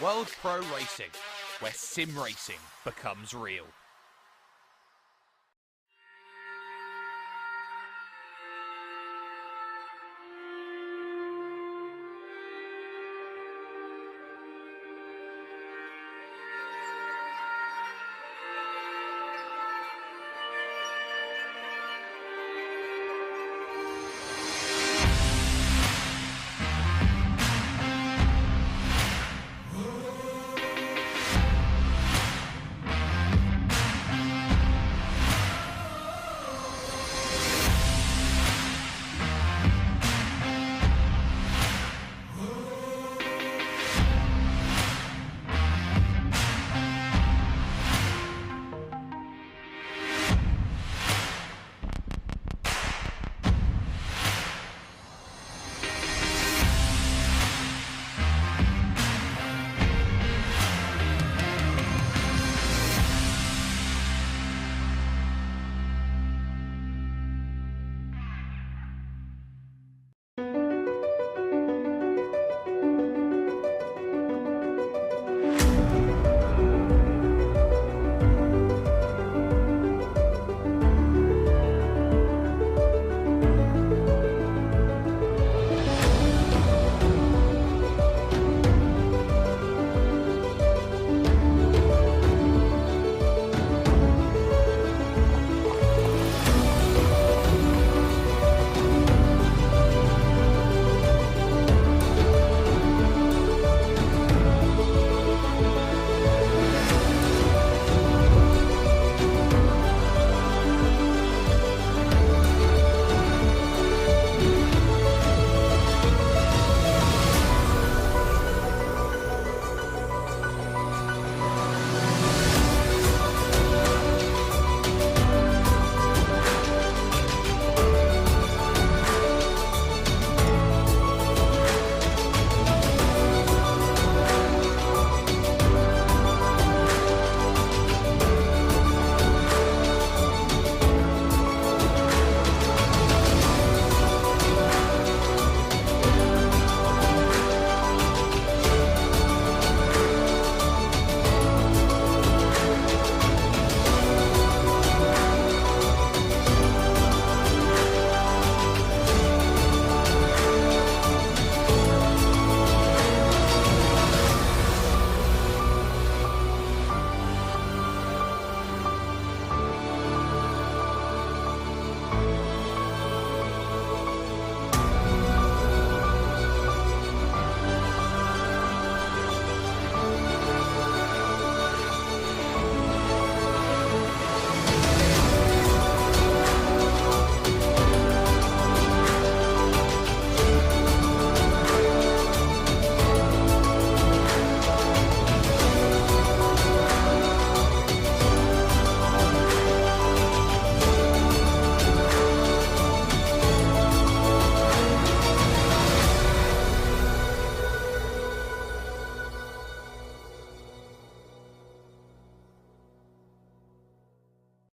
World Pro Racing, where sim racing becomes real.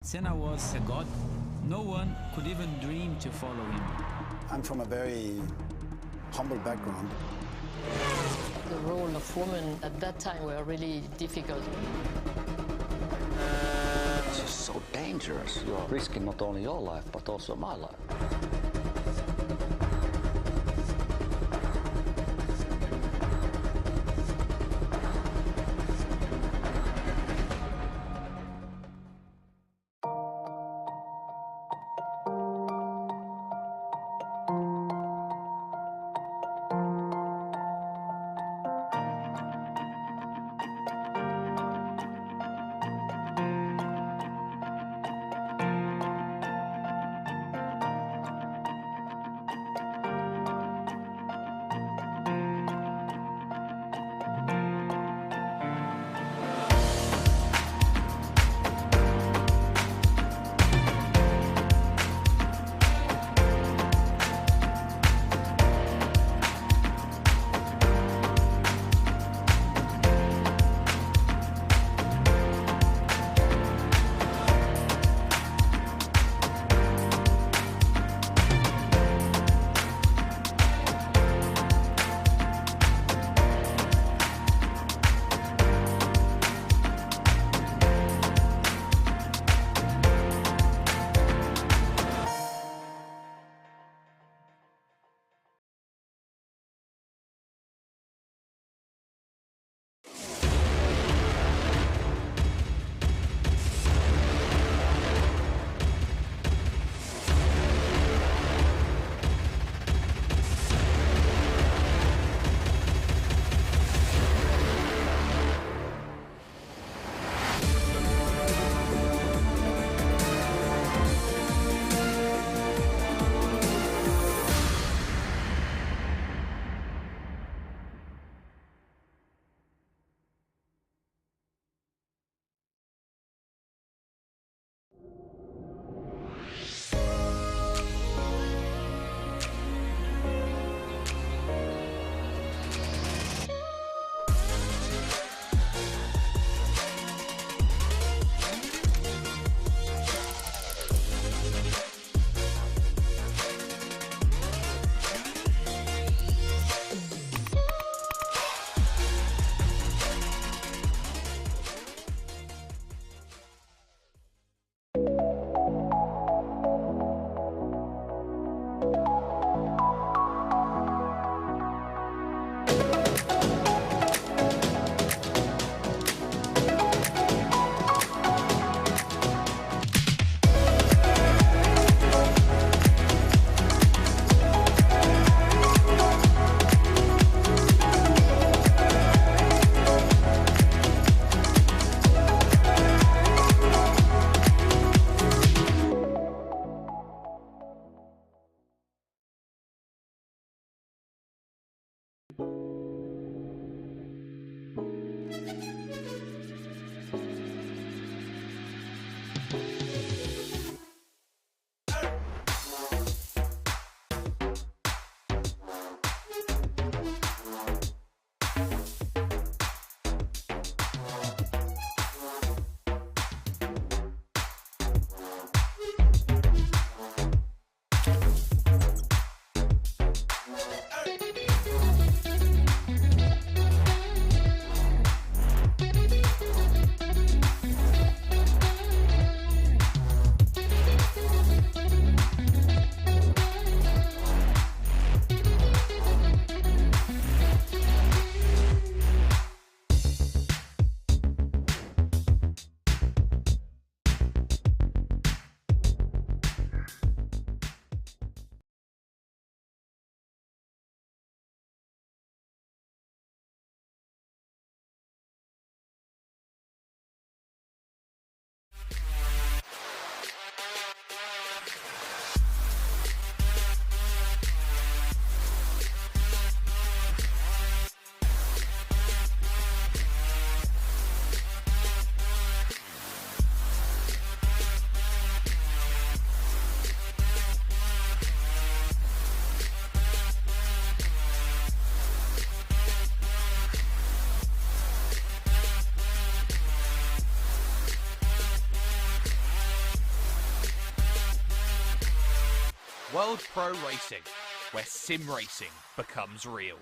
Senna was a god. No one could even dream to follow him. I'm from a very humble background. The role of women at that time were really difficult. It's just so dangerous. You are risking not only your life, but also my life. World Pro Racing, where sim racing becomes real.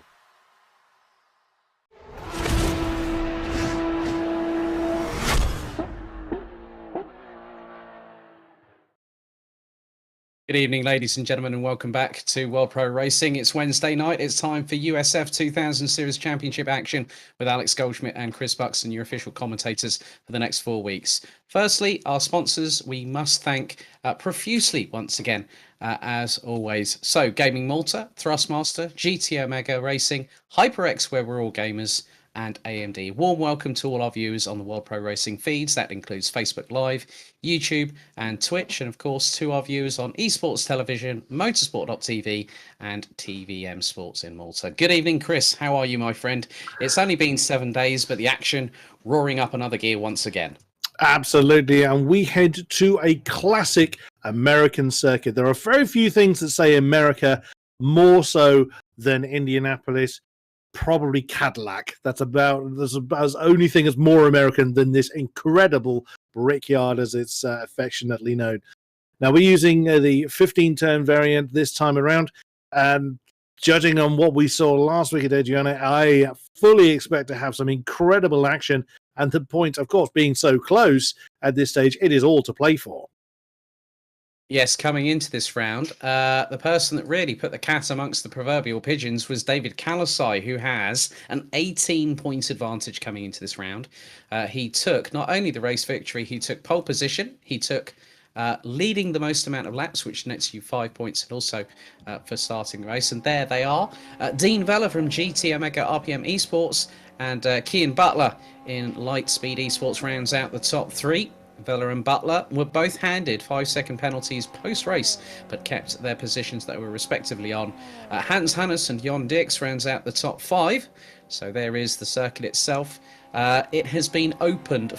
Good evening, ladies and gentlemen, and welcome back to World Pro Racing. It's Wednesday night. It's time for USF 2000 Series Championship action with Alex Goldschmidt and Chris Buxton, your official commentators for the next 4 weeks. Firstly, our sponsors, we must thank profusely once again, as always. So, Gaming Malta, Thrustmaster, GT Omega Racing, HyperX, where we're all gamers, and AMD. Warm welcome to all our viewers on the World Pro Racing feeds. That includes Facebook Live, YouTube and Twitch, and of course to our viewers on esports television, motorsport.tv and TVM Sports in Malta. Good evening, Chris. How are you, my friend? It's only been 7 days, but the action roaring up another gear once again. Absolutely, and we head to a classic American circuit. There are very few things that say America more so than Indianapolis. Probably Cadillac. That's about as only thing that's more American than this incredible brickyard, as it's affectionately known. Now we're using the 15-turn variant this time around, and judging on what we saw last week at Adriana, I fully expect to have some incredible action. And the point, of course, being so close at this stage, it is all to play for. Yes, coming into this round, the person that really put the cat amongst the proverbial pigeons was David Kalasai, who has an 18-point advantage coming into this round. He took not only the race victory, he took pole position, he took leading the most amount of laps, which nets you 5 points, and also for starting the race. And there they are. Dean Vella from GT Omega RPM Esports and Kian Butler in Lightspeed Esports rounds out the top three. Vella and Butler were both handed 5-second penalties post-race, but kept their positions that were respectively on. Hans Hannes and Jon Dix rounds out the top five. So there is the circuit itself. It has been opened,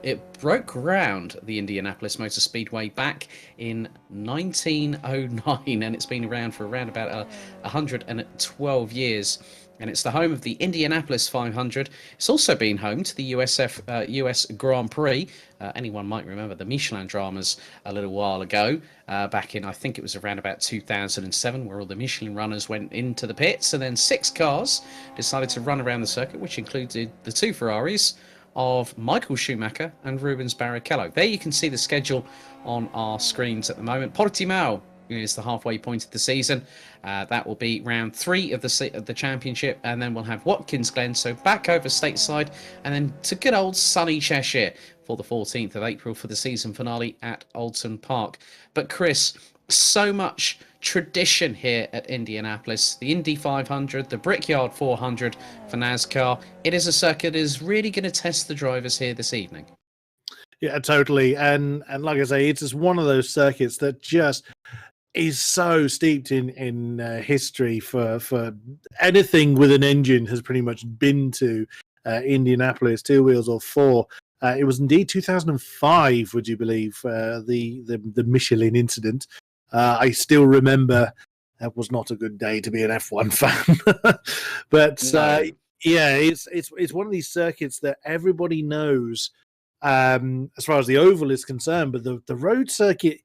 it broke ground, the Indianapolis Motor Speedway, back in 1909, and it's been around for around about 112 years. And it's the home of the Indianapolis 500. It's also been home to the USF US Grand Prix. Anyone might remember the Michelin dramas a little while ago, back in, I think it was around about 2007, where all the Michelin runners went into the pits, and then 6 cars decided to run around the circuit, which included the 2 Ferraris of Michael Schumacher and Rubens Barrichello. There you can see the schedule on our screens at the moment. Portimao is the halfway point of the season. That will be round 3 of the championship, and then we'll have Watkins Glen, so back over stateside, and then to good old sunny Cheshire for the 14th of April for the season finale at Alton Park. But Chris, so much tradition here at Indianapolis. The Indy 500, the Brickyard 400 for NASCAR. It is a circuit that is really going to test the drivers here this evening. Yeah, totally. And like I say, it's just one of those circuits that just is so steeped in history for anything with an engine has pretty much been to Indianapolis, 2 wheels or 4. It was indeed 2005, would you believe, the Michelin incident. I still remember that was not a good day to be an F1 fan. But no. Yeah, it's one of these circuits that everybody knows as far as the oval is concerned, but the road circuit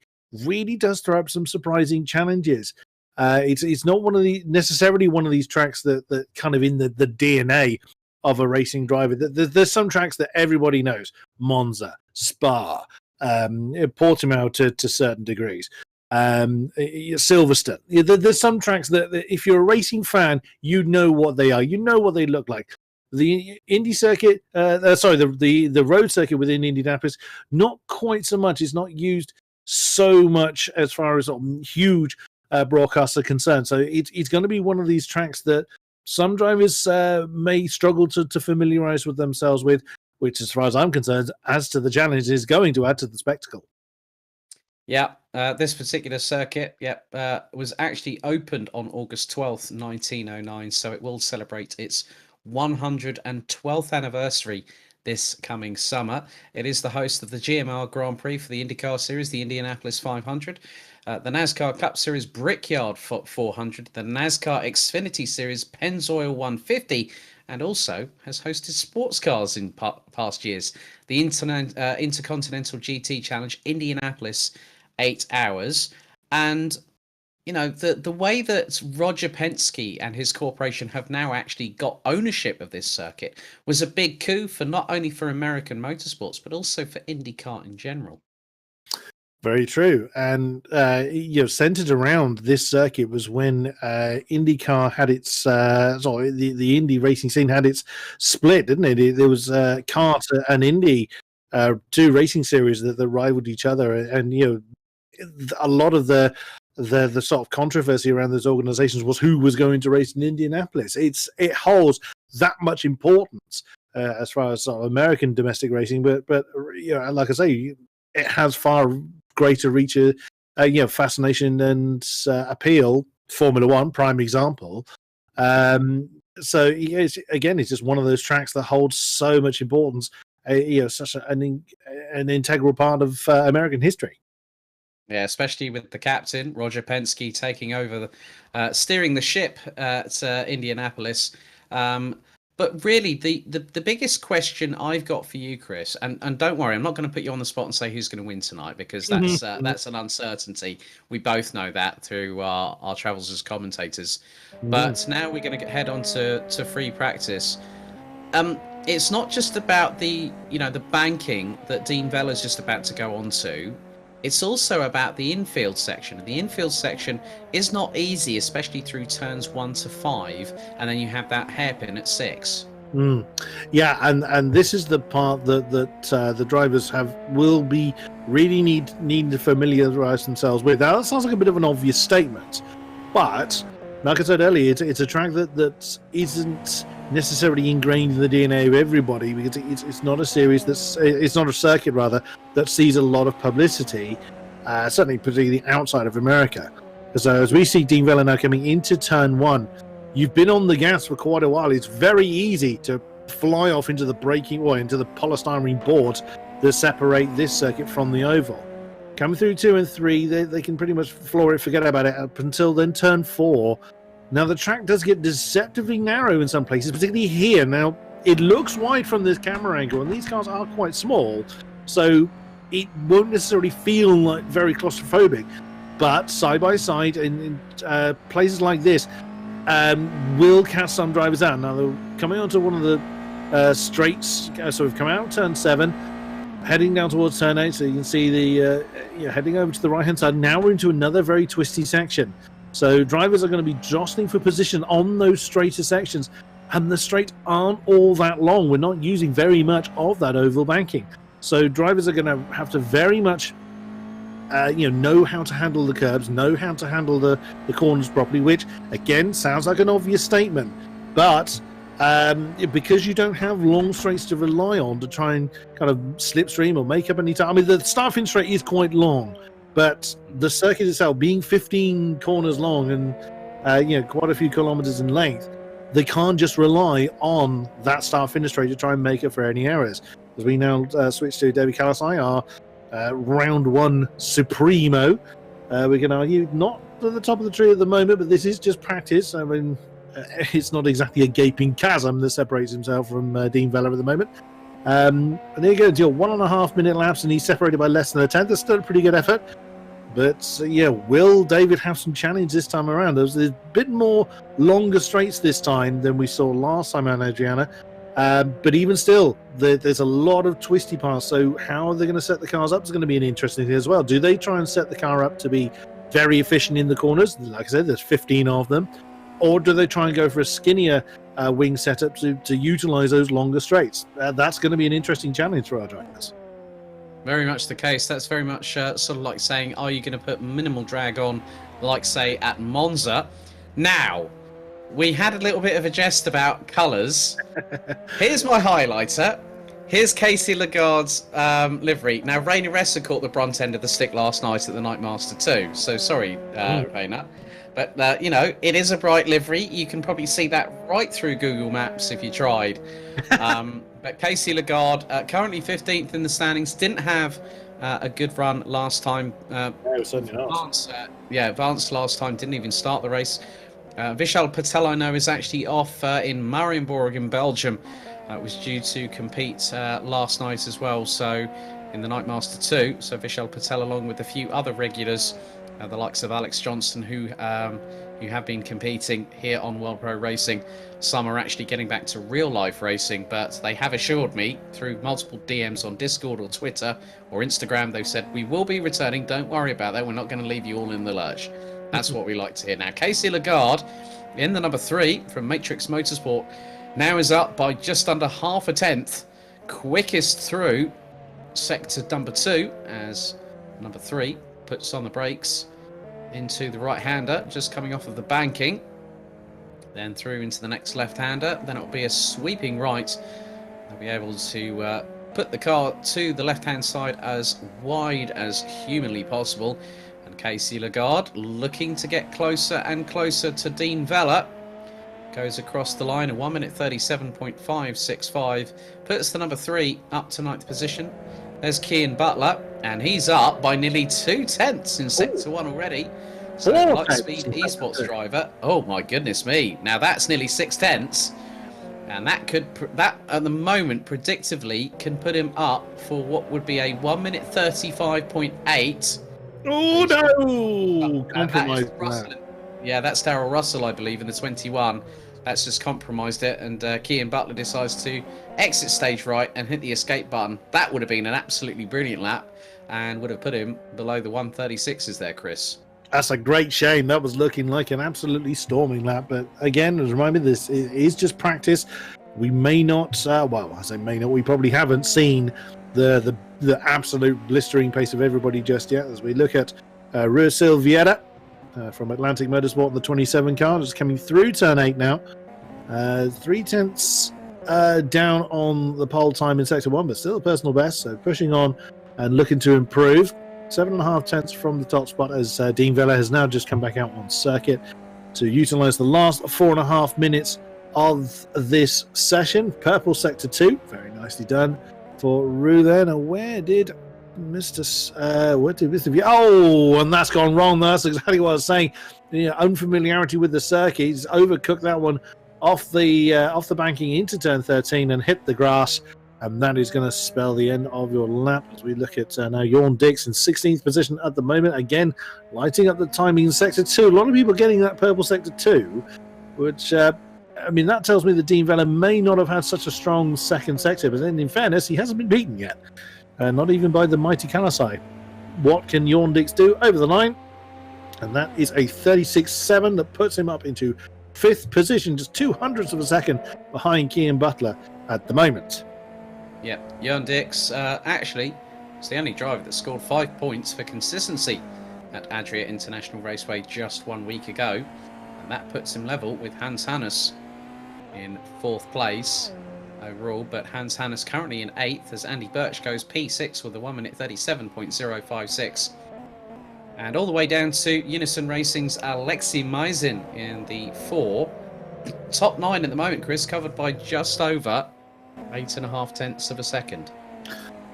really does throw up some surprising challenges. It's not necessarily one of these tracks that kind of in the DNA of a racing driver. There's some tracks that everybody knows: Monza, Spa, Portimao to certain degrees, Silverstone. There's some tracks that if you're a racing fan, you know what they are, you know what they look like. The Indy circuit, the road circuit within Indianapolis, not quite so much. It's not used so much as far as huge broadcasts are concerned. So it's going to be one of these tracks that some drivers may struggle to familiarize with themselves with, which, as far as I'm concerned, adds to the challenge, is going to add to the spectacle. Yeah, this particular circuit, was actually opened on August 12th, 1909, so it will celebrate its 112th anniversary this coming summer. It is the host of the GMR Grand Prix for the IndyCar Series, the Indianapolis 500, the NASCAR Cup Series Brickyard 400, the NASCAR Xfinity Series Pennzoil 150, and also has hosted sports cars in past years. The Intercontinental GT Challenge Indianapolis 8 hours. And the way that Roger Penske and his corporation have now actually got ownership of this circuit was a big coup for not only for American motorsports but also for IndyCar in general. Very true, and centered around this circuit was when IndyCar had its the Indy racing scene had its split, didn't it? There was CART and Indy, two racing series that rivaled each other, and a lot of the sort of controversy around those organizations was who was going to race in Indianapolis. It holds that much importance as far as sort of American domestic racing, but like I say, it has far greater reach, fascination and appeal. Formula One, prime example. So it's just one of those tracks that holds so much importance. Such an integral part of American history. Yeah, especially with the captain, Roger Penske, taking over, steering the ship at Indianapolis. But really, the biggest question I've got for you, Chris, and don't worry, I'm not going to put you on the spot and say who's going to win tonight, because that's an uncertainty. We both know that through our travels as commentators. But now we're going to head on to free practice. It's not just about the banking that Dean Veller's just about to go on to. It's also about the infield section. The infield section is not easy, especially through turns 1 to 5, and then you have that hairpin at 6. Yeah, and this is the part that the drivers will be really need to familiarize themselves with. Now, that sounds like a bit of an obvious statement, but like I said earlier, it's a track that isn't necessarily ingrained in the DNA of everybody, because it's not a series it's not a circuit rather that sees a lot of publicity, certainly particularly outside of America. So as we see Dean Veller now coming into turn 1, you've been on the gas for quite a while. It's very easy to fly off into the into the polystyrene boards that separate this circuit from the oval. Coming through 2 and 3, they can pretty much floor it, forget about it up until then turn 4. Now, the track does get deceptively narrow in some places, particularly here. Now, it looks wide from this camera angle, and these cars are quite small, so it won't necessarily feel like very claustrophobic. But side by side, in places like this, will catch some drivers out. Now, they're coming onto one of the straights, so we've come out turn 7, heading down towards turn 8, so you can see the heading over to the right-hand side. Now we're into another very twisty section. So drivers are going to be jostling for position on those straighter sections, and the straights aren't all that long. We're not using very much of that oval banking. So drivers are going to have to very much know how to handle the curbs, know how to handle the corners properly, which, again, sounds like an obvious statement. But because you don't have long straights to rely on to try and kind of slipstream or make up any time. I mean, the start-finish straight is quite long, but the circuit itself being 15 corners long and quite a few kilometers in length, they can't just rely on that start-finish straight to try and make up for any errors. As we now switch to David Kalasai, our round 1 Supremo. We can argue not at the top of the tree at the moment, but this is just practice. I mean, it's not exactly a gaping chasm that separates himself from Dean Veller at the moment. And there you go, to your 1.5 minute laps, and he's separated by less than a tenth. That's still a pretty good effort. But will David have some challenge this time around? There's a bit more longer straights this time than we saw last time on Adriana. But even still, there's a lot of twisty parts. So how are they going to set the cars up is going to be an interesting thing as well. Do they try and set the car up to be very efficient in the corners? Like I said, there's 15 of them. Or do they try and go for a skinnier wing setup to utilize those longer straights? That's going to be an interesting challenge for our drivers. Very much the case. That's very much sort of like saying, are you going to put minimal drag on, like, say, at Monza? Now, we had a little bit of a jest about colours. Here's my highlighter. Here's Casey Lagarde's livery. Now, Rainer Resser caught the brunt end of the stick last night at the Nightmaster 2. So sorry, Rainer. But, it is a bright livery. You can probably see that right through Google Maps if you tried. But Casey Lagarde, currently 15th in the standings, didn't have a good run last time. No, certainly not. Vance last time didn't even start the race. Vishal Patel, I know, is actually off in Marienborg in Belgium. Was due to compete last night as well, so in the Nightmaster 2. So Vishal Patel, along with a few other regulars, the likes of Alex Johnston, who have been competing here on World Pro Racing. Some are actually getting back to real life racing, but they have assured me through multiple DMs on Discord or Twitter or Instagram, they've said, we will be returning, don't worry about that, we're not going to leave you all in the lurch. That's what we like to hear. Now, Casey Lagarde in the number 3 from Matrix Motorsport now is up by just under half a tenth, quickest through sector number 2 as number 3 puts on the brakes into the right-hander, just coming off of the banking, then through into the next left-hander, then it'll be a sweeping right. They'll be able to put the car to the left-hand side as wide as humanly possible, and Casey Lagarde looking to get closer and closer to Dean Vella. Goes across the line, a 1 minute 37.565, puts the number 3 up to 9th position. There's Kian Butler, and he's up by nearly 2 tenths in Sector 1 already. So, Lightspeed esports driver. Oh my goodness me! Now that's nearly 6 tenths, and that at the moment predictively can put him up for what would be a 1 minute 35.8. Oh no! Compromised. Yeah, that's Darrell Russell, I believe, in the 21. That's just compromised it, and Kian Butler decides to exit stage right and hit the escape button. That would have been an absolutely brilliant lap and would have put him below the 136s there, Chris. That's a great shame. That was looking like an absolutely storming lap. But again, remind me, this is just practice. We may not, well, I say may not, we probably haven't seen the absolute blistering pace of everybody just yet. As we look at Rusil Vieira from Atlantic Motorsport, the 27 car, just coming through turn 8 now. 3 tenths down on the pole time in Sector 1, but still a personal best. So pushing on and looking to improve. 7.5 tenths from the top spot as Dean Vella has now just come back out on circuit to utilise the last 4.5 minutes of this session. Purple Sector 2, very nicely done for Rue there. Now, where did Mr. Vieira? Oh, and that's gone wrong. That's exactly what I was saying. Unfamiliarity with the circuit. He's overcooked that one off the banking into turn 13 and hit the grass. And that is going to spell the end of your lap as we look at now Jorn Dix in 16th position at the moment. Again, lighting up the timing in Sector 2. A lot of people getting that purple Sector 2, which, that tells me that Dean Vella may not have had such a strong second sector. But then, in fairness, he hasn't been beaten yet. Not even by the mighty Kalasai. What can Jorn Dix do over the line? And that is a 36.7 that puts him up into 5th position, just 0.02 of a second behind Kian Butler at the moment. Yep, Jorn Dix actually was the only driver that scored 5 points for consistency at Adria International Raceway just 1 week ago. And that puts him level with Hans Hannes in 4th place overall. But Hans Hannes currently in 8th as Andy Birch goes P6 with a 1 minute 37.056. And all the way down to Unison Racing's Alexei Maizin in the 4. Top 9 at the moment, Chris, covered by just over 8.5 tenths of a second.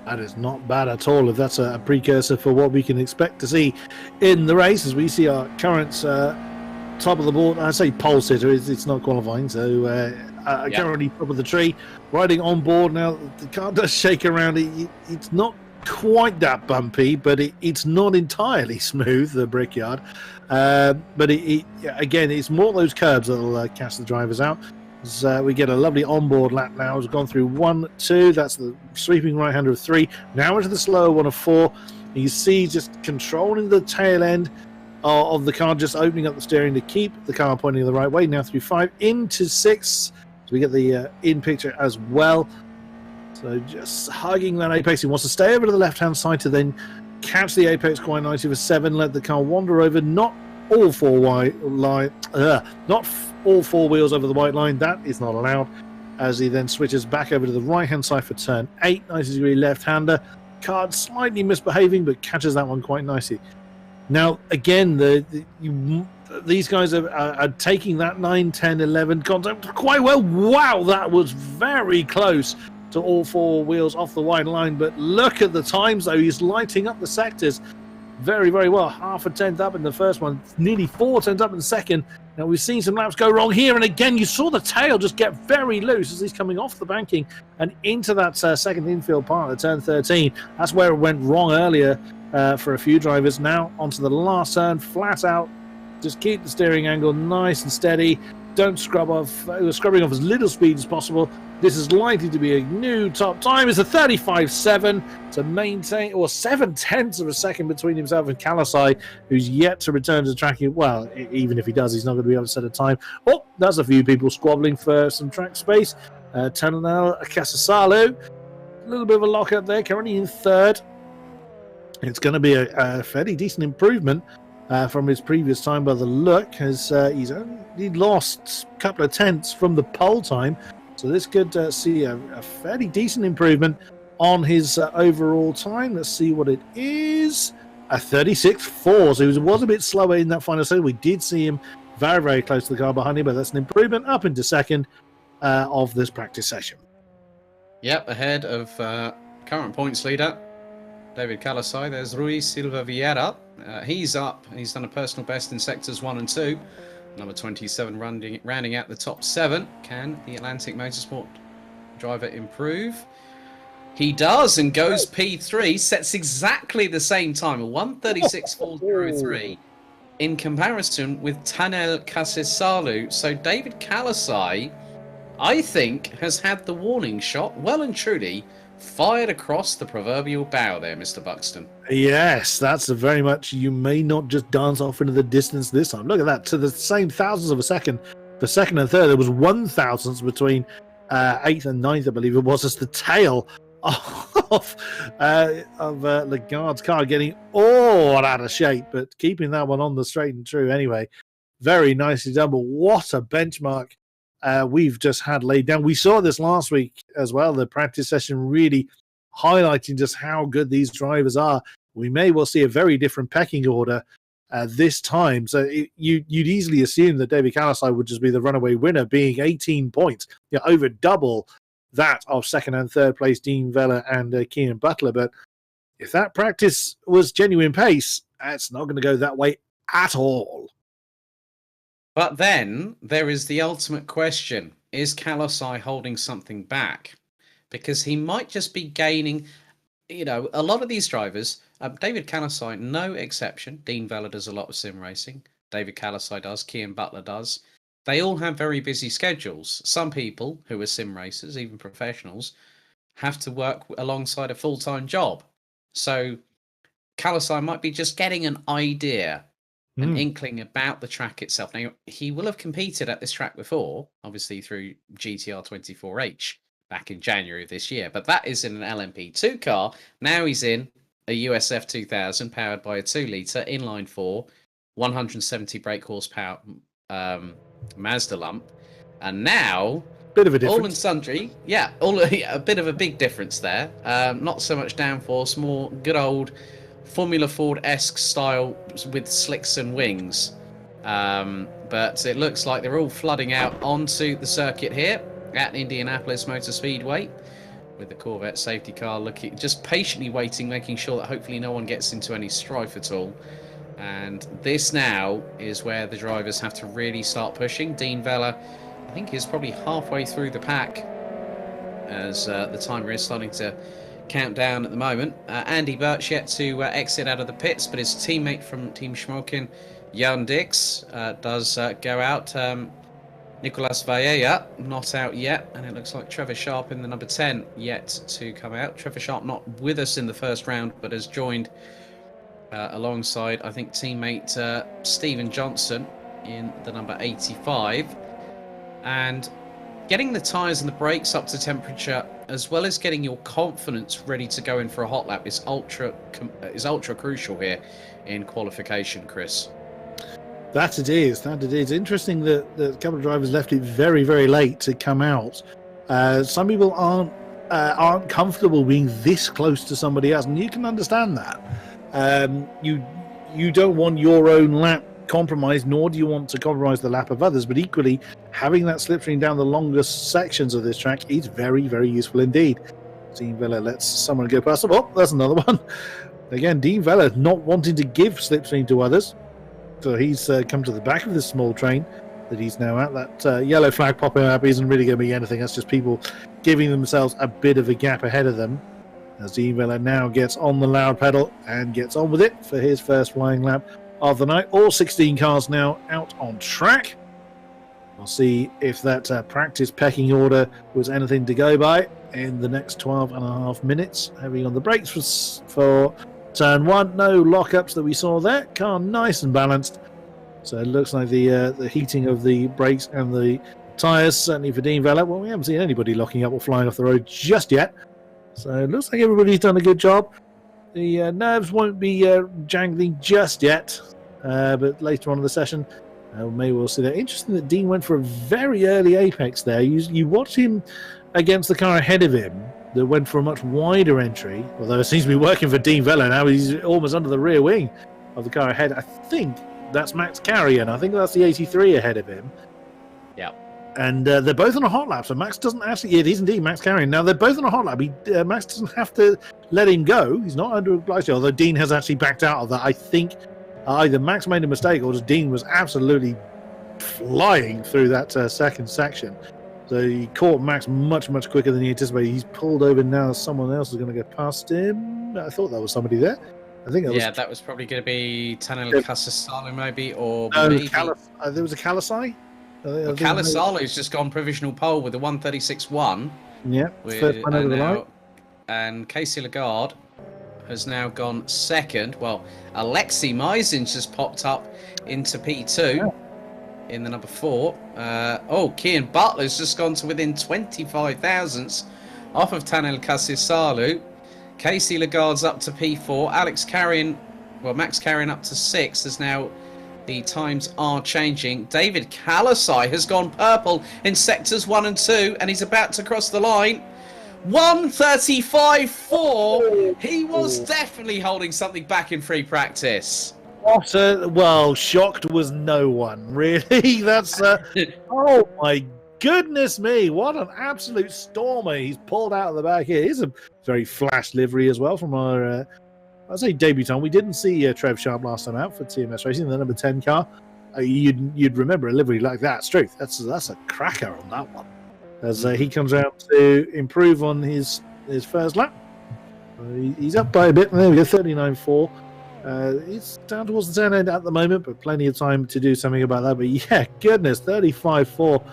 That is not bad at all, if that's a precursor for what we can expect to see in the race. As we see our current top of the board, I say pole sitter, it's not qualifying, so currently top of the tree, riding on board now. The car does shake around. It's not quite that bumpy, but it's not entirely smooth, the Brickyard. But again, it's more those curbs that'll catch the drivers out. We get a lovely onboard lap now. It's gone through 1, 2. That's the sweeping right-hander of 3. Now into the slower one of 4. You see just controlling the tail end of the car, just opening up the steering to keep the car pointing the right way. Now through 5 into 6. So we get the in picture as well. So just hugging that apex. He wants to stay over to the left-hand side to then catch the apex quite nicely for 7. Let the car wander over. Not all 4 wide line. Not all 4 wheels over the white line. That is not allowed, as he then switches back over to the right-hand side for turn 8. 90-degree left-hander. Car slightly misbehaving, but catches that one quite nicely. Now, again, these guys are taking that 9, 10, 11 contact quite well. Wow, that was very close to all 4 wheels off the white line. But look at the times, though. He's lighting up the sectors very, very well. 0.5 tenth up in the first one, nearly 4 tenths up in the second. Now, we've seen some laps go wrong here, and again, you saw the tail just get very loose as he's coming off the banking and into that second infield part of the turn 13. That's where it went wrong earlier for a few drivers. Now onto the last turn, flat out. Just keep the steering angle nice and steady. Don't scrub off. Scrubbing off as little speed as possible. This is likely to be a new top time. It's a 35.7 to maintain, or 0.7 of a second between himself and Kalasai, who's yet to return to the track. Well, even if he does, he's not going to be able to set a time. Oh, there's a few people squabbling for some track space. Tananel Casasalu, a little bit of a lockup there, currently in third. It's going to be a fairly decent improvement from his previous time by the look, as he lost a couple of tenths from the pole time. So this could see a fairly decent improvement on his overall time. Let's see what it is. A 36.4. So he was a bit slower in that final second. We did see him very, very close to the car behind him, but that's an improvement up into second of this practice session. Yep, ahead of current points leader, David Kalasai. There's Rui Silva Vieira. He's up. He's done a personal best in sectors 1 and 2. Number 27 rounding out the top 7. Can the Atlantic Motorsport driver improve? He does, and goes P3. Sets exactly the same time, a 1:36.403 in comparison with Tanel Casasalu. So David Kalasai, I think, has had the warning shot well and truly fired across the proverbial bow there, Mr. Buxton. Yes, that's a very much, you may not just dance off into the distance this time. Look at that, to the same thousandths of a second. For second and third, there was 1,000ths between 8th and 9th, I believe it was, as the tail of Lagarde's car getting all out of shape, but keeping that one on the straight and true anyway. Very nicely done, but what a benchmark we've just had laid down. We saw this last week as well, the practice session really highlighting just how good these drivers are. We may well see a very different pecking order this time. So you'd easily assume that David Kalasai would just be the runaway winner, being 18 points, over double that of second and third place Dean Vella and Kean Butler. But if that practice was genuine pace, it's not going to go that way at all. But then there is the ultimate question. Is Kalasai holding something back? Because he might just be gaining, a lot of these drivers, David Kalasai, no exception. Dean Vella does a lot of sim racing. David Kalasai does. Kean Butler does. They all have very busy schedules. Some people who are sim racers, even professionals, have to work alongside a full-time job. So Kalasai might be just getting an idea, an inkling about the track itself. Now, he will have competed at this track before, obviously through GTR 24H back in January of this year, but that is in an LMP2 car. Now he's in a USF 2000 powered by a 2-litre inline 4, 170 brake horsepower Mazda lump, and now bit of a difference. All and sundry, a bit of a big difference there. Not so much downforce, more good old Formula Ford-esque style with slicks and wings. But it looks like they're all flooding out onto the circuit here at Indianapolis Motor Speedway, with the Corvette safety car looking, just patiently waiting, making sure that hopefully no one gets into any strife at all. And this now is where the drivers have to really start pushing. Dean Vella, I think, is probably halfway through the pack as the timer is starting to count down at the moment. Andy Birch yet to exit out of the pits, but his teammate from Team Schmokin, Jan Dix, does go out. Nicolas Valleja not out yet, and it looks like Trevor Sharp in the number 10 yet to come out. Trevor Sharp not with us in the first round, but has joined alongside, I think, teammate Stephen Johnson in the number 85. And getting the tyres and the brakes up to temperature, as well as getting your confidence ready to go in for a hot lap, is ultra crucial here in qualification, Chris. That it is. Interesting that a couple of drivers left it very, very late to come out. Some people aren't comfortable being this close to somebody else, and you can understand that. You don't want your own lap compromised, nor do you want to compromise the lap of others. But equally, having that slipstream down the longest sections of this track is very, very useful indeed. Dean Vella lets someone go past him. Oh, there's another one. Again, Dean Vella not wanting to give slipstream to others. So he's come to the back of this small train that he's now at. That yellow flag popping up isn't really going to be anything. That's just people giving themselves a bit of a gap ahead of them. as Dean Vella now gets on the loud pedal and gets on with it for his first flying lap of the night. All 16 cars now out on track. We'll see if that practice pecking order was anything to go by in the next 12 and a half minutes. Heavy on the brakes for turn 1. No lockups that we saw there. Car nice and balanced. So it looks like the heating of the brakes and the tyres, certainly for Dean Vella. Well, we haven't seen anybody locking up or flying off the road just yet. So it looks like everybody's done a good job. The nerves won't be jangling just yet, but later on in the session, maybe we'll see that. Interesting that Dean went for a very early apex there. You watch him against the car ahead of him that went for a much wider entry, although it seems to be working for Dean Vella now. He's almost under the rear wing of the car ahead. I think that's Max Carrion. I think that's the 83 ahead of him. Yeah. And they're both on a hot lap, so Max doesn't actually... It is indeed Max Carrion. Now, they're both on a hot lap. Max doesn't have to let him go. He's not under obliged, although Dean has actually backed out of that. I think either Max made a mistake or just Dean was absolutely flying through that second section. So he caught Max much, much quicker than he anticipated. He's pulled over now. Someone else is going to go past him. I thought that was somebody there. I think that was probably going to be Tanel Casasalo maybe, or no, maybe... there was a Kalasai. Well, Calasalu's just gone provisional pole with a 136.1. Yeah, third one over the line. And Casey Lagarde has now gone second. Well, Alexei Meisin just popped up into P2 in the number 4. Kian Butler's just gone to within 25 thousandths off of Tanel Casisalu. Casey Lagarde's up to P4. Max Carrion up to 6. As now the times are changing. David Kalasai has gone purple in sectors 1 and 2, and he's about to cross the line. 1:35.4. He was definitely holding something back in free practice. Well, shocked was no one, really. That's oh my goodness me! What an absolute stormer he's pulled out of the back here. He's a very flash livery as well from our. I'd say debutant. We didn't see Trev Sharp last time out for TMS Racing, the number 10 car. You'd remember a livery like that. Straight. That's a cracker on that one. As he comes out to improve on his first lap. He's up by a bit. There we go, 39.4. It's down towards the turn end at the moment, but plenty of time to do something about that. But yeah, goodness, 35.4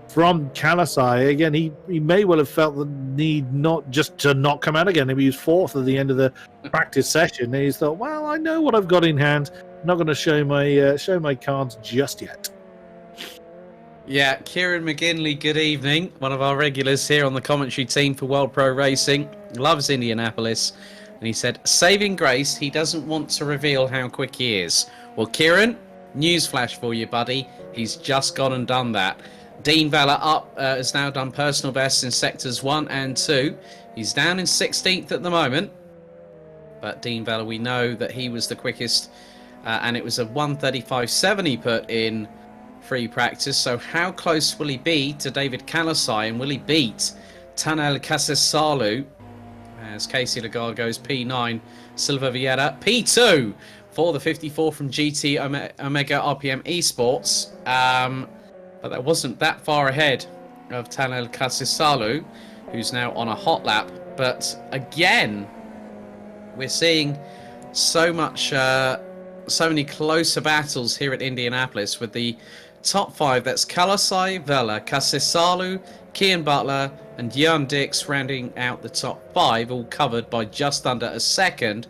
from Kalasai. Again, he may well have felt the need not just to not come out again. Maybe he was 4th at the end of the practice session. And he's thought, well, I know what I've got in hand. I'm not going to show my cards just yet. Yeah, Kieran McGinley, good evening. One of our regulars here on the commentary team for World Pro Racing. Loves Indianapolis. And he said, saving grace, he doesn't want to reveal how quick he is. Well, Kieran, newsflash for you, buddy. He's just gone and done that. Dean Vella has now done personal bests in sectors 1 and 2. He's down in 16th at the moment. But Dean Vella, we know that he was the quickest. And it was a 1:35.7 he put in free practice. So how close will he be to David Kalasai? And will he beat Tanel Casasalu? As Casey Lagarde goes P9, Silva Vieira P2 for the 54 from GT Omega RPM Esports. But that wasn't that far ahead of Tanel Casisalu, who's now on a hot lap. But again, we're seeing so many closer battles here at Indianapolis with the top 5. That's Kalasai, Vella, Casisalu, Kian Butler, and Jan Dix rounding out the top 5, all covered by just under a second.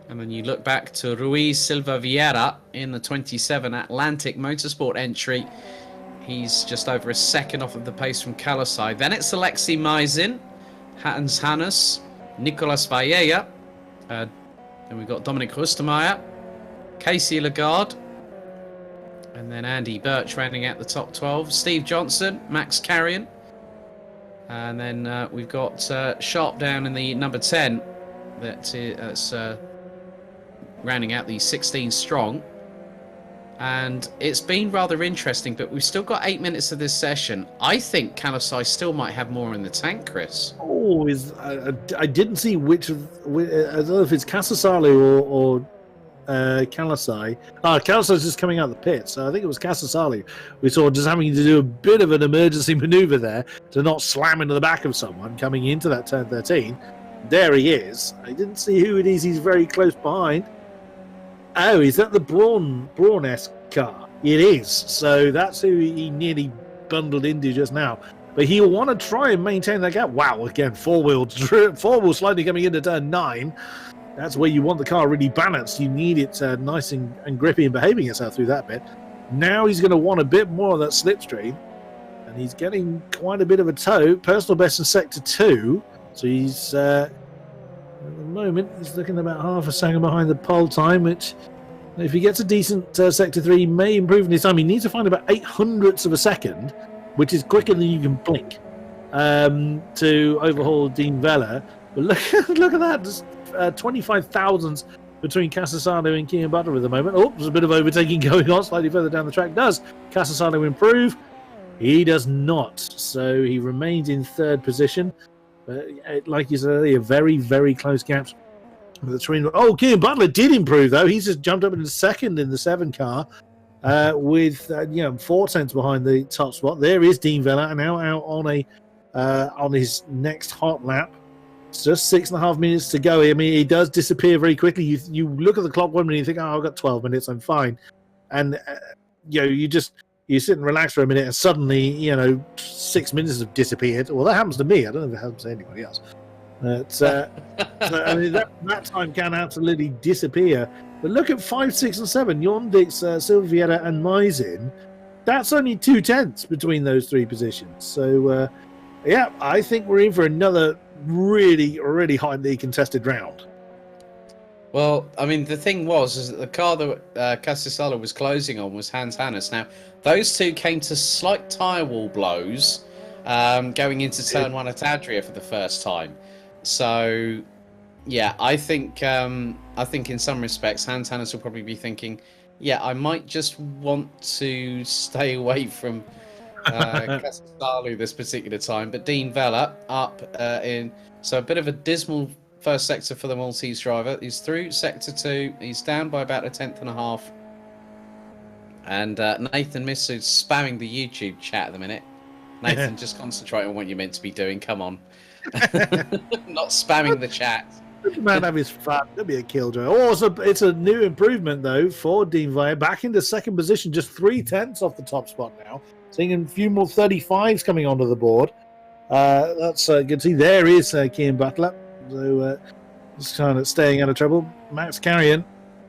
And then you look back to Ruiz Silva Vieira in the 27 Atlantic Motorsport entry. He's just over a second off of the pace from Kalasai. Then it's Alexei Meisin, Hans Hannes, Nicolas Valleja. Then we've got Dominic Rustemeyer, Casey Lagarde, and then Andy Birch rounding out the top 12. Steve Johnson, Max Carrion. And then we've got Sharp down in the number 10. That's rounding out the 16 strong. And it's been rather interesting, but we've still got 8 minutes of this session. I think Kalasai still might have more in the tank, Chris. Oh, I didn't see which of... I don't know if it's Casasalu or Kalasai. Kalasai's just coming out of the pit, so I think it was Casasalu. We saw just having to do a bit of an emergency maneuver there to not slam into the back of someone coming into that turn 13. There he is. I didn't see who it is. He's very close behind. Oh, is that the Braun-esque car? It is. So that's who he nearly bundled into just now. But he'll want to try and maintain that gap. Wow, again, four-wheel slightly coming into turn 9. That's where you want the car really balanced. You need it nice and grippy and behaving itself through that bit. Now he's going to want a bit more of that slipstream. And he's getting quite a bit of a tow. Personal best in Sector 2. So he's... at the moment, he's looking about half a second behind the pole time, which, if he gets a decent Sector 3, may improve in his time. He needs to find about 0.08 of a second, which is quicker than you can blink, to overhaul Dean Vella. But look at that, just 25 thousandths between Casasano and Kian Butler at the moment. Oh, there's a bit of overtaking going on slightly further down the track. Does Casasano improve? He does not. So he remains in 3rd position. Like you said earlier, very, very close gaps between. Oh, Kian Butler did improve though. He's just jumped up into 2nd in the 7 car, with 4 tenths behind the top spot. There is Dean Vella now out on his next hot lap. It's just 6.5 minutes to go. I mean, he does disappear very quickly. You look at the clock 1 minute, you think, oh, I've got 12 minutes, I'm fine, and you sit and relax for a minute, and suddenly, 6 minutes have disappeared. Well, that happens to me. I don't know if it happens to anybody else. But, so, I mean, that time can absolutely disappear. But look at 5, 6, and 7. Yondix, Silviera, and Maisin. That's only 2 tenths between those 3 positions. So, I think we're in for another really, really highly contested round. Well, I mean, the thing is that the car that Casasalo was closing on was Hans Hannes. Now, those two came to slight tyre wall blows going into turn 1 at Adria for the first time. So, yeah, I think in some respects, Hans Hannes will probably be thinking, yeah, I might just want to stay away from Casasalo this particular time. But Dean Vella up in, so a bit of a dismal first sector for the Maltese driver. He's through Sector 2. He's down by about 1.5 tenths. And Nathan Missou's spamming the YouTube chat at the minute. Nathan, just concentrate on what you're meant to be doing. Come on. Not spamming the chat. Let the man have his fun. That'd be a killjoy. Oh, it's a new improvement, though, for Dean Vella. Back into 2nd position, just 3 tenths off the top spot now. Seeing a few more 35s coming onto the board. That's good to see. There is Kian Butler. So just kind of staying out of trouble. Max Carrion,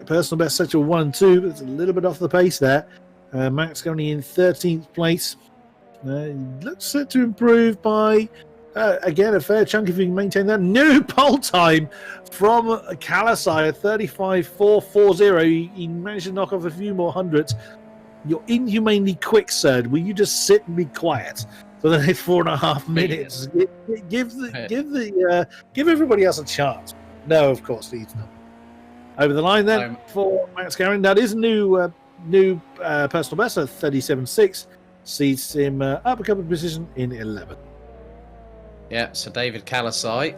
personal best sector 1 and 2, but it's a little bit off the pace there. Max currently in 13th place. Looks set to improve by, again, a fair chunk if you can maintain that. New pole time from Kalasai, 35.440. He managed to knock off a few more hundreds. You're inhumanely quick, sir. Will you just sit and be quiet for the next 4.5 minutes? Give everybody else a chance. No, of course he's not. Over the line then for Max Carrion. That is a new personal best at 37.6. Sees him up a couple of positions in 11th. Yeah, so David Kalasai,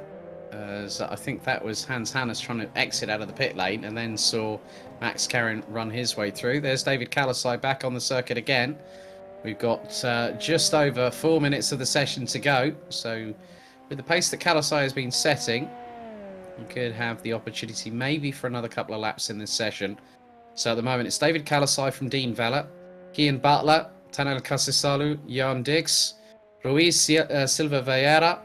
I think that was Hans Hannes trying to exit out of the pit lane and then saw Max Carrion run his way through. There's David Kalasai back on the circuit again. We've got just over 4 minutes of the session to go. So with the pace that Kalasai has been setting, you could have the opportunity maybe for another couple of laps in this session. So at the moment, it's David Kalasai from Dean Vella, Kian Butler, Tanel Casasalo, Jan Dix, Ruiz Silva Vieira,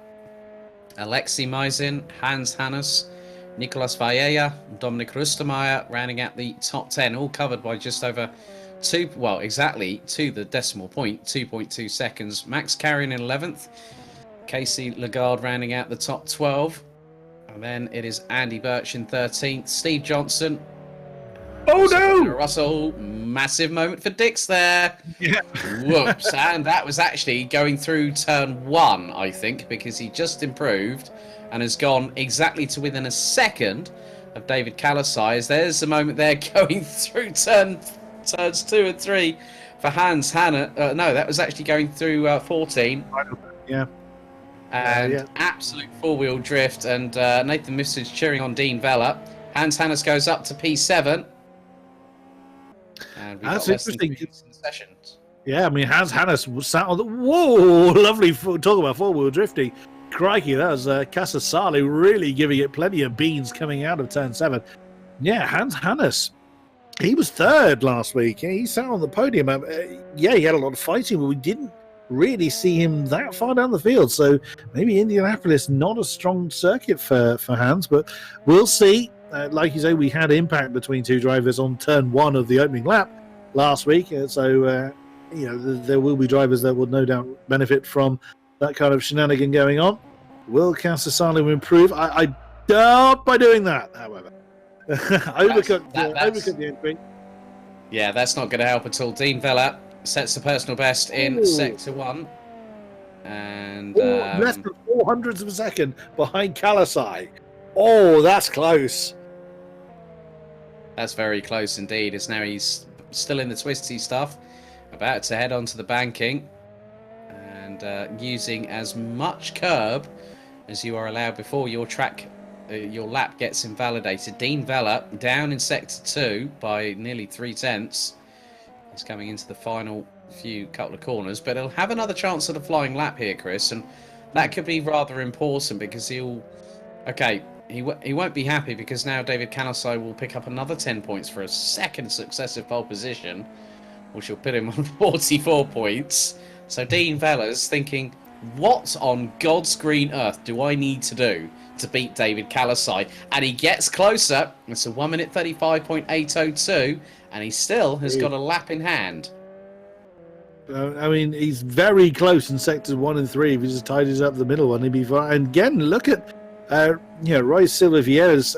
Alexei Maisin, Hans Hannes, Nicolas Valleja, Dominic Rustemeyer, rounding out the top 10, all covered by just over exactly to the decimal point, 2.2 seconds. Max Carrion in 11th, Casey Lagarde rounding out the top 12, and then it is Andy Birch in 13th, Steve Johnson. Oh no! Russell, massive moment for Dix there. Yeah. Whoops. And that was actually going through turn 1, I think, because he just improved and has gone exactly to within a second of David Kalasai. There's the moment there going through turns 2 and 3 for Hans Hanna. No, that was actually going through 14. Yeah. And absolute four-wheel drift. And Nathan Missage cheering on Dean Vella. Hans Hannes goes up to P7. And we've That's got less than interesting. 3 minutes in the sessions. Yeah, I mean, Hans Hannes was sat on the... Whoa, lovely. Talk about four-wheel drifting. Crikey, that was Casasali really giving it plenty of beans coming out of turn 7. Yeah, Hans Hannes, he was third last week. He sat on the podium. Yeah, he had a lot of fighting, but we didn't really see him that far down the field. So maybe Indianapolis, not a strong circuit for Hans, but we'll see. Like you say, we had impact between two drivers on turn 1 of the opening lap last week. So, there will be drivers that will no doubt benefit from that kind of shenanigan going on. Will Casasali improve? I doubt by doing that, however. Overcut the entry. Yeah, that's not going to help at all. Dean Vella sets the personal best in Sector 1. And less than 400ths of a second behind Kalasai. Oh, that's close. That's very close indeed. As now he's still in the twisty stuff, about to head onto the banking, and using as much curb as you are allowed before your lap gets invalidated. Dean Vella down in Sector 2 by nearly 3/10. He's coming into the final couple of corners, but he'll have another chance at a flying lap here, Chris, and that could be rather important because he won't be happy because now David Kalasai will pick up another 10 points for a second successive pole position, which will put him on 44 points. So Dean Vella's thinking, what on God's green earth do I need to do to beat David Kalasai? And he gets closer. It's a 1 minute 35.802, and he still has got a lap in hand. He's very close in sectors 1 and 3. If he just tidies up the middle one, he'd be fine. And again, look at Roy Silva Vieira's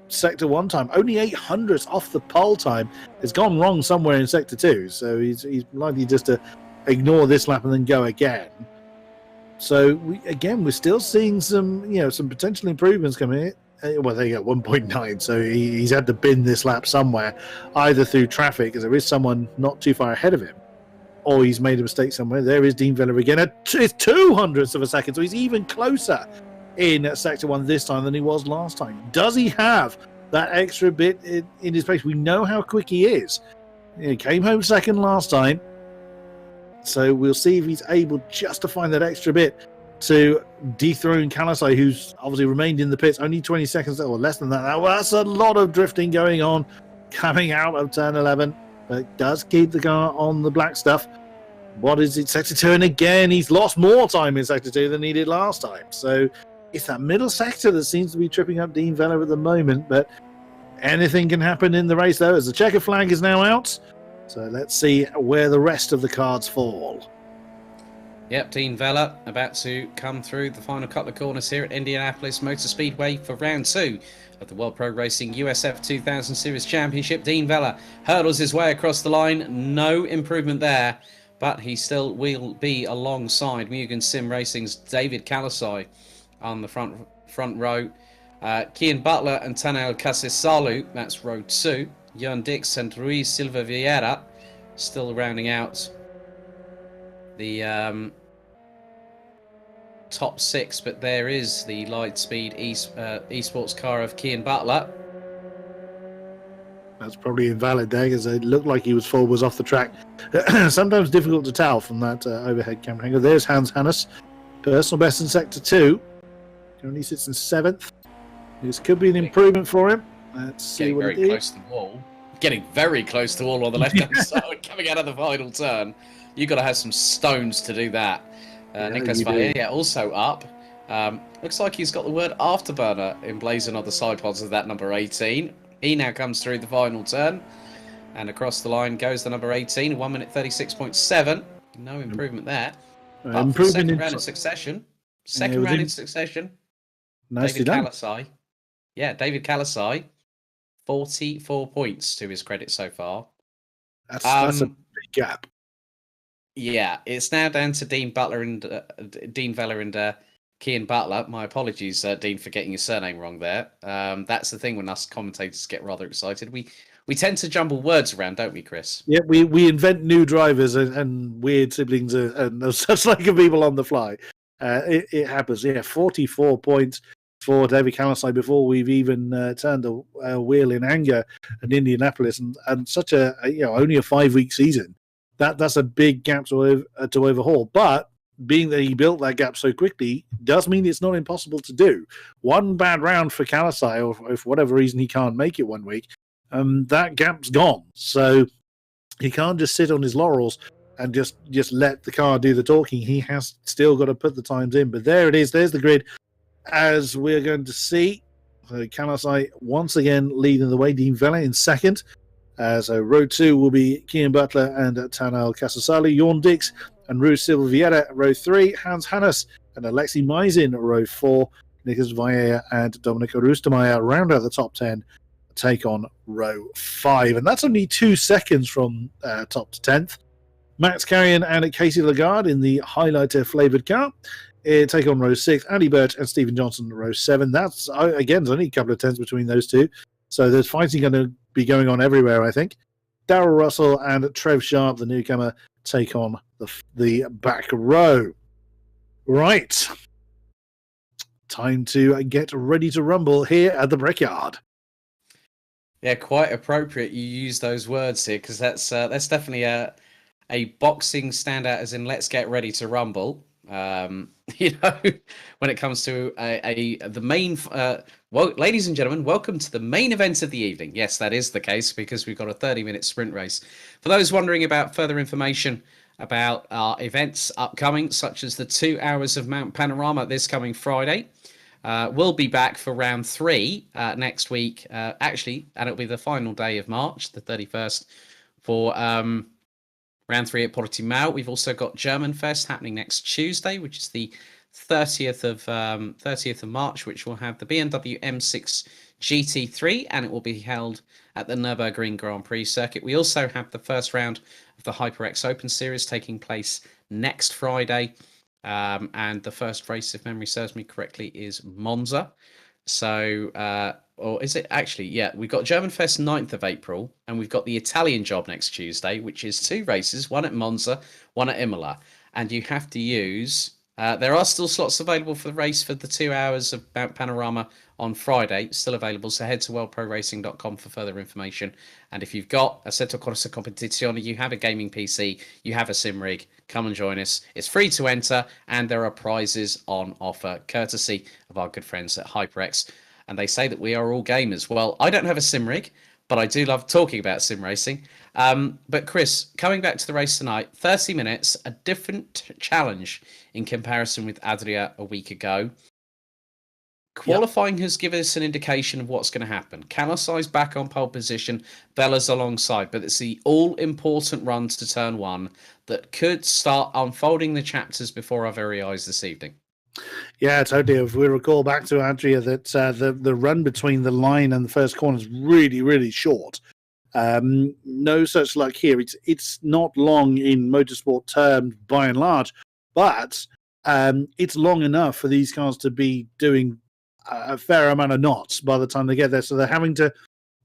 sector 1 time, only 800ths off the pole time. It's gone wrong somewhere in sector 2, so he's likely just to ignore this lap and then go again. So we're still seeing some potential improvements coming in. Well, there you go, 1.9. So he's had to bin this lap somewhere, either through traffic, because there is someone not too far ahead of him, or he's made a mistake somewhere. There is Dean Vella again. It's 200ths of a second, so he's even closer in sector 1 this time than he was last time. Does he have that extra bit in his pace? We know how quick he is. He came home second last time, so we'll see if he's able just to find that extra bit to dethrone Kalasai, who's obviously remained in the pits only 20 seconds or less than that. Well, that's a lot of drifting going on coming out of turn 11, but does keep the car on the black stuff. What is it, sector 2? And again, he's lost more time in sector 2 than he did last time. So it's that middle sector that seems to be tripping up Dean Vella at the moment, but anything can happen in the race, though, as the checker flag is now out. So let's see where the rest of the cards fall. Yep, Dean Vella about to come through the final couple of corners here at Indianapolis Motor Speedway for round 2 of the World Pro Racing USF 2000 Series Championship. Dean Vella hurdles his way across the line. No improvement there, but he still will be alongside Mugen Sim Racing's David Kalasai on the front row. Kian Butler and Tanel Casesalu, that's row 2. Jan Dix and Ruiz Silva Vieira still rounding out the top 6, but there is the Lightspeed esports car of Kian Butler. That's probably invalid there, because it looked like he was off the track. Sometimes difficult to tell from that overhead camera angle. There's Hans Hannes, personal best in sector 2. Currently sits in 7th. This could be an improvement for him. Let's see what Getting very close to the wall. Getting very close to the wall on the left-hand side, coming out of the final turn. You've got to have some stones to do that. Nicolas Valle also up. Looks like he's got the word afterburner emblazoned on the side pods of that number 18. He now comes through the final turn. And across the line goes the number 18, 1 minute 36.7. No improvement there. Second round in succession. Nicely David done. Kalasai. Yeah, David Kalasai. 44 points to his credit so far. That's a big gap. Yeah, it's now down to Dean Vella and Kian Butler. My apologies, Dean, for getting your surname wrong there. That's the thing when us commentators get rather excited. We tend to jumble words around, don't we, Chris? Yeah, we invent new drivers and weird siblings and such like people on the fly. It happens. Yeah, 44 points for David Kalasai before we've even turned a wheel in anger at Indianapolis, and such a only a 5-week season. That's a big gap to overhaul. But being that he built that gap so quickly does mean it's not impossible to do. One bad round for Kalasai, or if for whatever reason he can't make it one week, that gap's gone. So he can't just sit on his laurels and just let the car do the talking. He has still got to put the times in. But there it is. There's the grid. As we're going to see, Kalasai once again leading the way. Dean Vela in second. So row 2 will be Kian Butler and Tanel Casasali. Jorn Dix and Rui Silva Vieira. Row 3, Hans Hannes and Alexi Maisin. Row 4, Nicolas Vieira and Domenico Rustemeyer round out the top 10. Take on row 5. And that's only 2 seconds from top to 10th. Max Carrion and Casey Lagarde in the highlighter flavoured car. Take on row 6. Andy Birch and Stephen Johnson row 7. That's, again, there's only a couple of tenths between those two. So there's fighting going to be going on everywhere, I think. Darrell Russell and Trev Sharp, the newcomer, take on the back row. Right. Time to get ready to rumble here at the Brickyard. Yeah, quite appropriate you use those words here, because that's definitely a boxing standout, as in let's get ready to rumble. When it comes to the main well, ladies and gentlemen, welcome to the main event of the evening. Yes, that is the case, because we've got a 30-minute sprint race. For those wondering about further information about our events upcoming, such as the 2 hours of Mount Panorama this coming Friday, we'll be back for round 3 next week, actually, and it'll be the final day of March, the 31st, for round 3 at Portimao. We've also got German Fest happening next Tuesday, which is the 30th of March, which will have the BMW M6 GT3, and it will be held at the Nürburgring Grand Prix circuit. We also have the first round of the HyperX Open Series taking place next Friday, and the first race, if memory serves me correctly, is Monza. So, or is it actually? Yeah, we've got German Fest 9th of April, and we've got the Italian job next Tuesday, which is 2 races, one at Monza, one at Imola. And you have to use, there are still slots available for the race for the 2 hours of Mount Panorama on Friday, still available. So head to worldproracing.com for further information. And if you've got a Assetto Corsa Competizione, you have a gaming PC, you have a sim rig, come and join us. It's free to enter, and there are prizes on offer, courtesy of our good friends at HyperX. And they say that we are all gamers. Well, I don't have a sim rig, but I do love talking about sim racing. But Chris, coming back to the race tonight, 30 minutes, a different challenge in comparison with Adria a week ago. Qualifying has given us an indication of what's going to happen. Kalasai's back on pole position, Bella's alongside, but it's the all-important runs to turn 1 that could start unfolding the chapters before our very eyes this evening. Yeah, totally. If we recall back to Adria, that the run between the line and the first corner is really, really short. No such luck here. It's not long in motorsport terms by and large, but it's long enough for these cars to be doing a fair amount of knots by the time they get there. So they're having to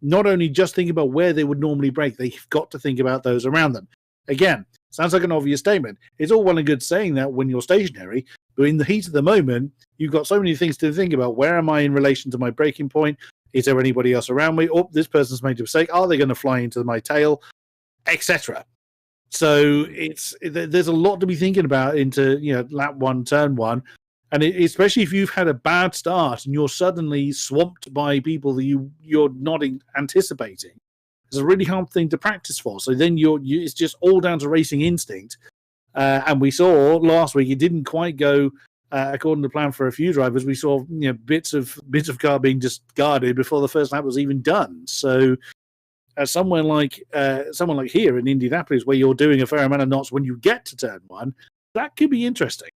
not only just think about where they would normally brake, they've got to think about those around them. Again, sounds like an obvious statement. It's all well and good saying that when you're stationary, but in the heat of the moment, you've got so many things to think about. Where am I in relation to my braking point? Is there anybody else around me? Oh, this person's made a mistake. Are they going to fly into my tail? Etc. So there's a lot to be thinking about into lap 1, turn 1. And especially if you've had a bad start and you're suddenly swamped by people that you're not anticipating, it's a really hard thing to practice for. So then it's just all down to racing instinct. And we saw last week it didn't quite go according to plan for a few drivers. We saw bits of car being discarded before the first lap was even done. So someone like here in Indianapolis, where you're doing a fair amount of knots when you get to turn 1, that could be interesting.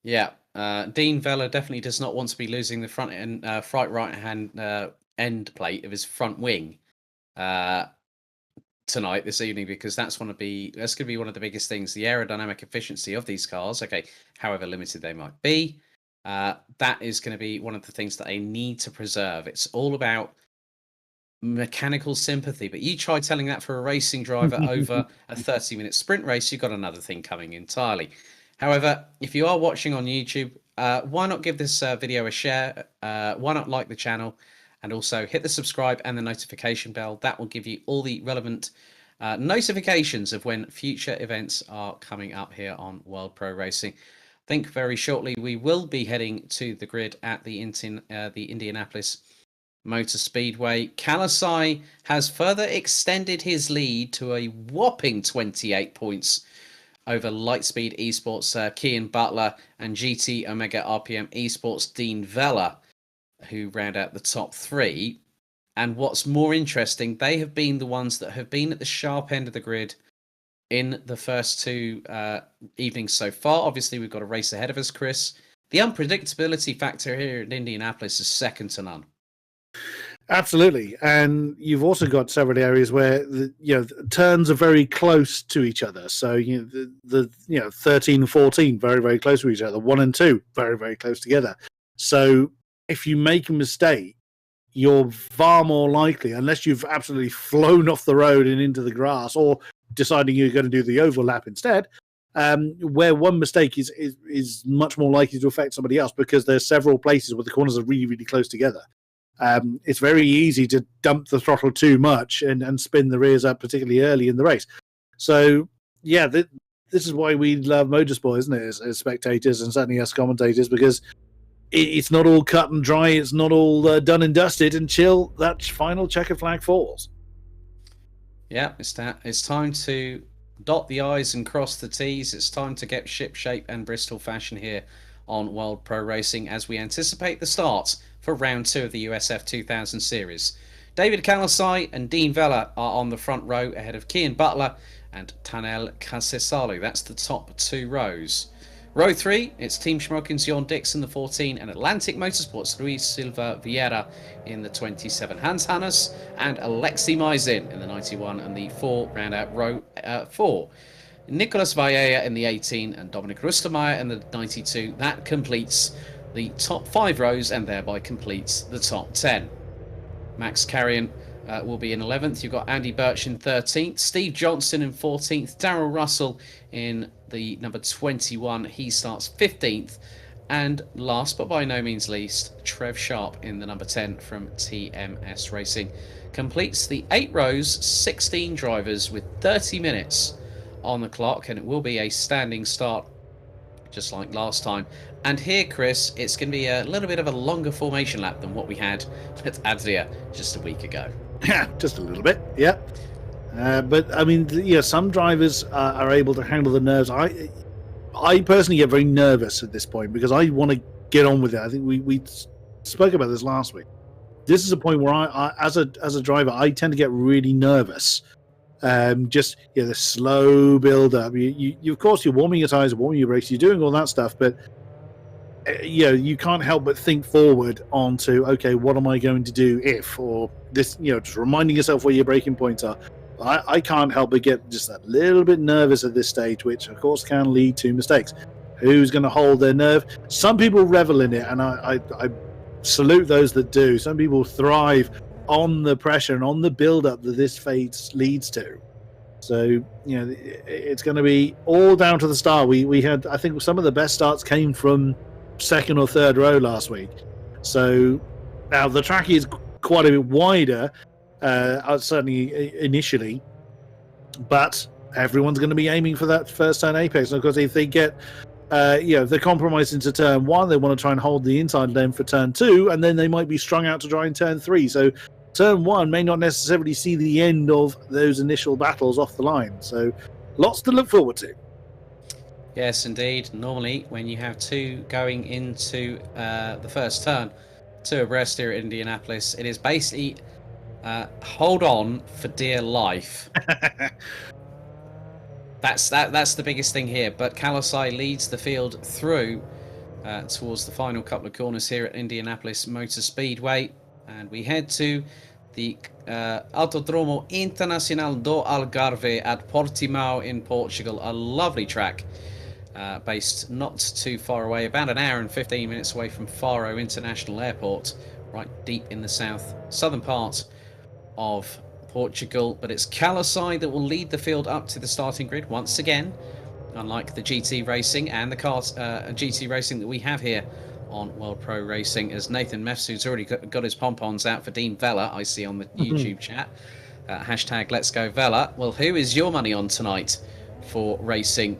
Yeah, Dean Vela definitely does not want to be losing the front end, right-hand end plate of his front wing this evening, because that's going to be one of the biggest things. The aerodynamic efficiency of these cars, however limited they might be, that is going to be one of the things that they need to preserve. It's all about mechanical sympathy, but you try telling that for a racing driver over a 30-minute sprint race, you've got another thing coming entirely. However, if you are watching on YouTube, why not give this video a share? Why not like the channel? And also hit the subscribe and the notification bell. That will give you all the relevant notifications of when future events are coming up here on World Pro Racing. I think very shortly we will be heading to the grid at the Indianapolis Motor Speedway. Kalasai has further extended his lead to a whopping 28 points over Lightspeed Esports Kian Butler and GT Omega RPM Esports Dean Vella, who round out the top three. And what's more interesting, they have been the ones that have been at the sharp end of the grid in the first two evenings so far. Obviously, we've got a race ahead of us, Chris. The unpredictability factor here in Indianapolis is second to none. Absolutely, and you've also got several areas where the turns are very close to each other. So the 13 and 14 very, very close to each other. 1 and 2 very, very close together. So if you make a mistake, you're far more likely, unless you've absolutely flown off the road and into the grass, or deciding you're going to do the overlap instead, where one mistake is much more likely to affect somebody else, because there's several places where the corners are really, really close together. It's very easy to dump the throttle too much and spin the rears up, particularly early in the race. So, yeah, this is why we love motorsport, isn't it, as spectators, and certainly as commentators, because it's not all cut and dry, it's not all done and dusted until that final checkered flag falls. Yeah, it's time to dot the I's and cross the T's. It's time to get ship shape and Bristol fashion here on World Pro Racing as we anticipate the start for round 2 of the USF 2000 series. David Kalasai and Dean Vella are on the front row ahead of Kian Butler and Tanel Kasesalu. That's the top 2 rows. Row 3, it's Team Schmokins, Jon Dix in the 14, and Atlantic Motorsports, Luis Silva Vieira in the 27. Hans Hannes and Alexei Maizin in the 91, and the 4 round out row 4. Nicolas Valleja in the 18 and Dominic Rustermeyer in the 92. That completes the top 5 rows and thereby completes the top 10. Max Carrion will be in 11th. You've got Andy Birch in 13th, Steve Johnson in 14th, Darrell Russell in the number 21. He starts 15th. And last but by no means least, Trev Sharp in the number 10 from TMS Racing completes the 8 rows, 16 drivers with 30 minutes on the clock, and it will be a standing start just like last time. And here, Chris, it's going to be a little bit of a longer formation lap than what we had at Adria just a week ago. Yeah, just a little bit, yeah. But I mean, some drivers are able to handle the nerves. I personally get very nervous at this point because I want to get on with it. I think we spoke about this last week. This is a point where I as a driver, I tend to get really nervous. Just the slow build up. You of course you're warming your tires, warming your brakes, you're doing all that stuff, but you can't help but think forward onto, okay, what am I going to do if, or this, just reminding yourself where your braking points are. I can't help but get just that little bit nervous at this stage, which of course can lead to mistakes. Who's going to hold their nerve? Some people revel in it, and I salute those that do. Some people thrive on the pressure and on the build-up that this phase leads to. So, it's going to be all down to the start. We had, I think, some of the best starts came from second or third row last week. So now the track is quite a bit wider, certainly initially, but everyone's going to be aiming for that first turn apex. And of course, if they get if they're compromised into turn 1, they want to try and hold the inside lane for turn 2, and then they might be strung out to dry in turn 3. So turn 1 may not necessarily see the end of those initial battles off the line. So lots to look forward to. Yes, indeed. Normally, when you have 2 going into the first turn, 2 abreast here at Indianapolis, it is basically hold on for dear life. That's the biggest thing here. But Kalasai leads the field through towards the final couple of corners here at Indianapolis Motor Speedway, and we head to the Autodromo Internacional do Algarve at Portimao in Portugal. A lovely track, based not too far away, about an hour and 15 minutes away from Faro International Airport, right deep in the southern part of Portugal. But it's Kalasai that will lead the field up to the starting grid once again, unlike the GT Racing and the GT Racing that we have here on World Pro Racing, as Nathan Mefsood's already got his pompons out for Dean Vella, I see on the YouTube chat. Hashtag Let's Go Vela. Well, who is your money on tonight for racing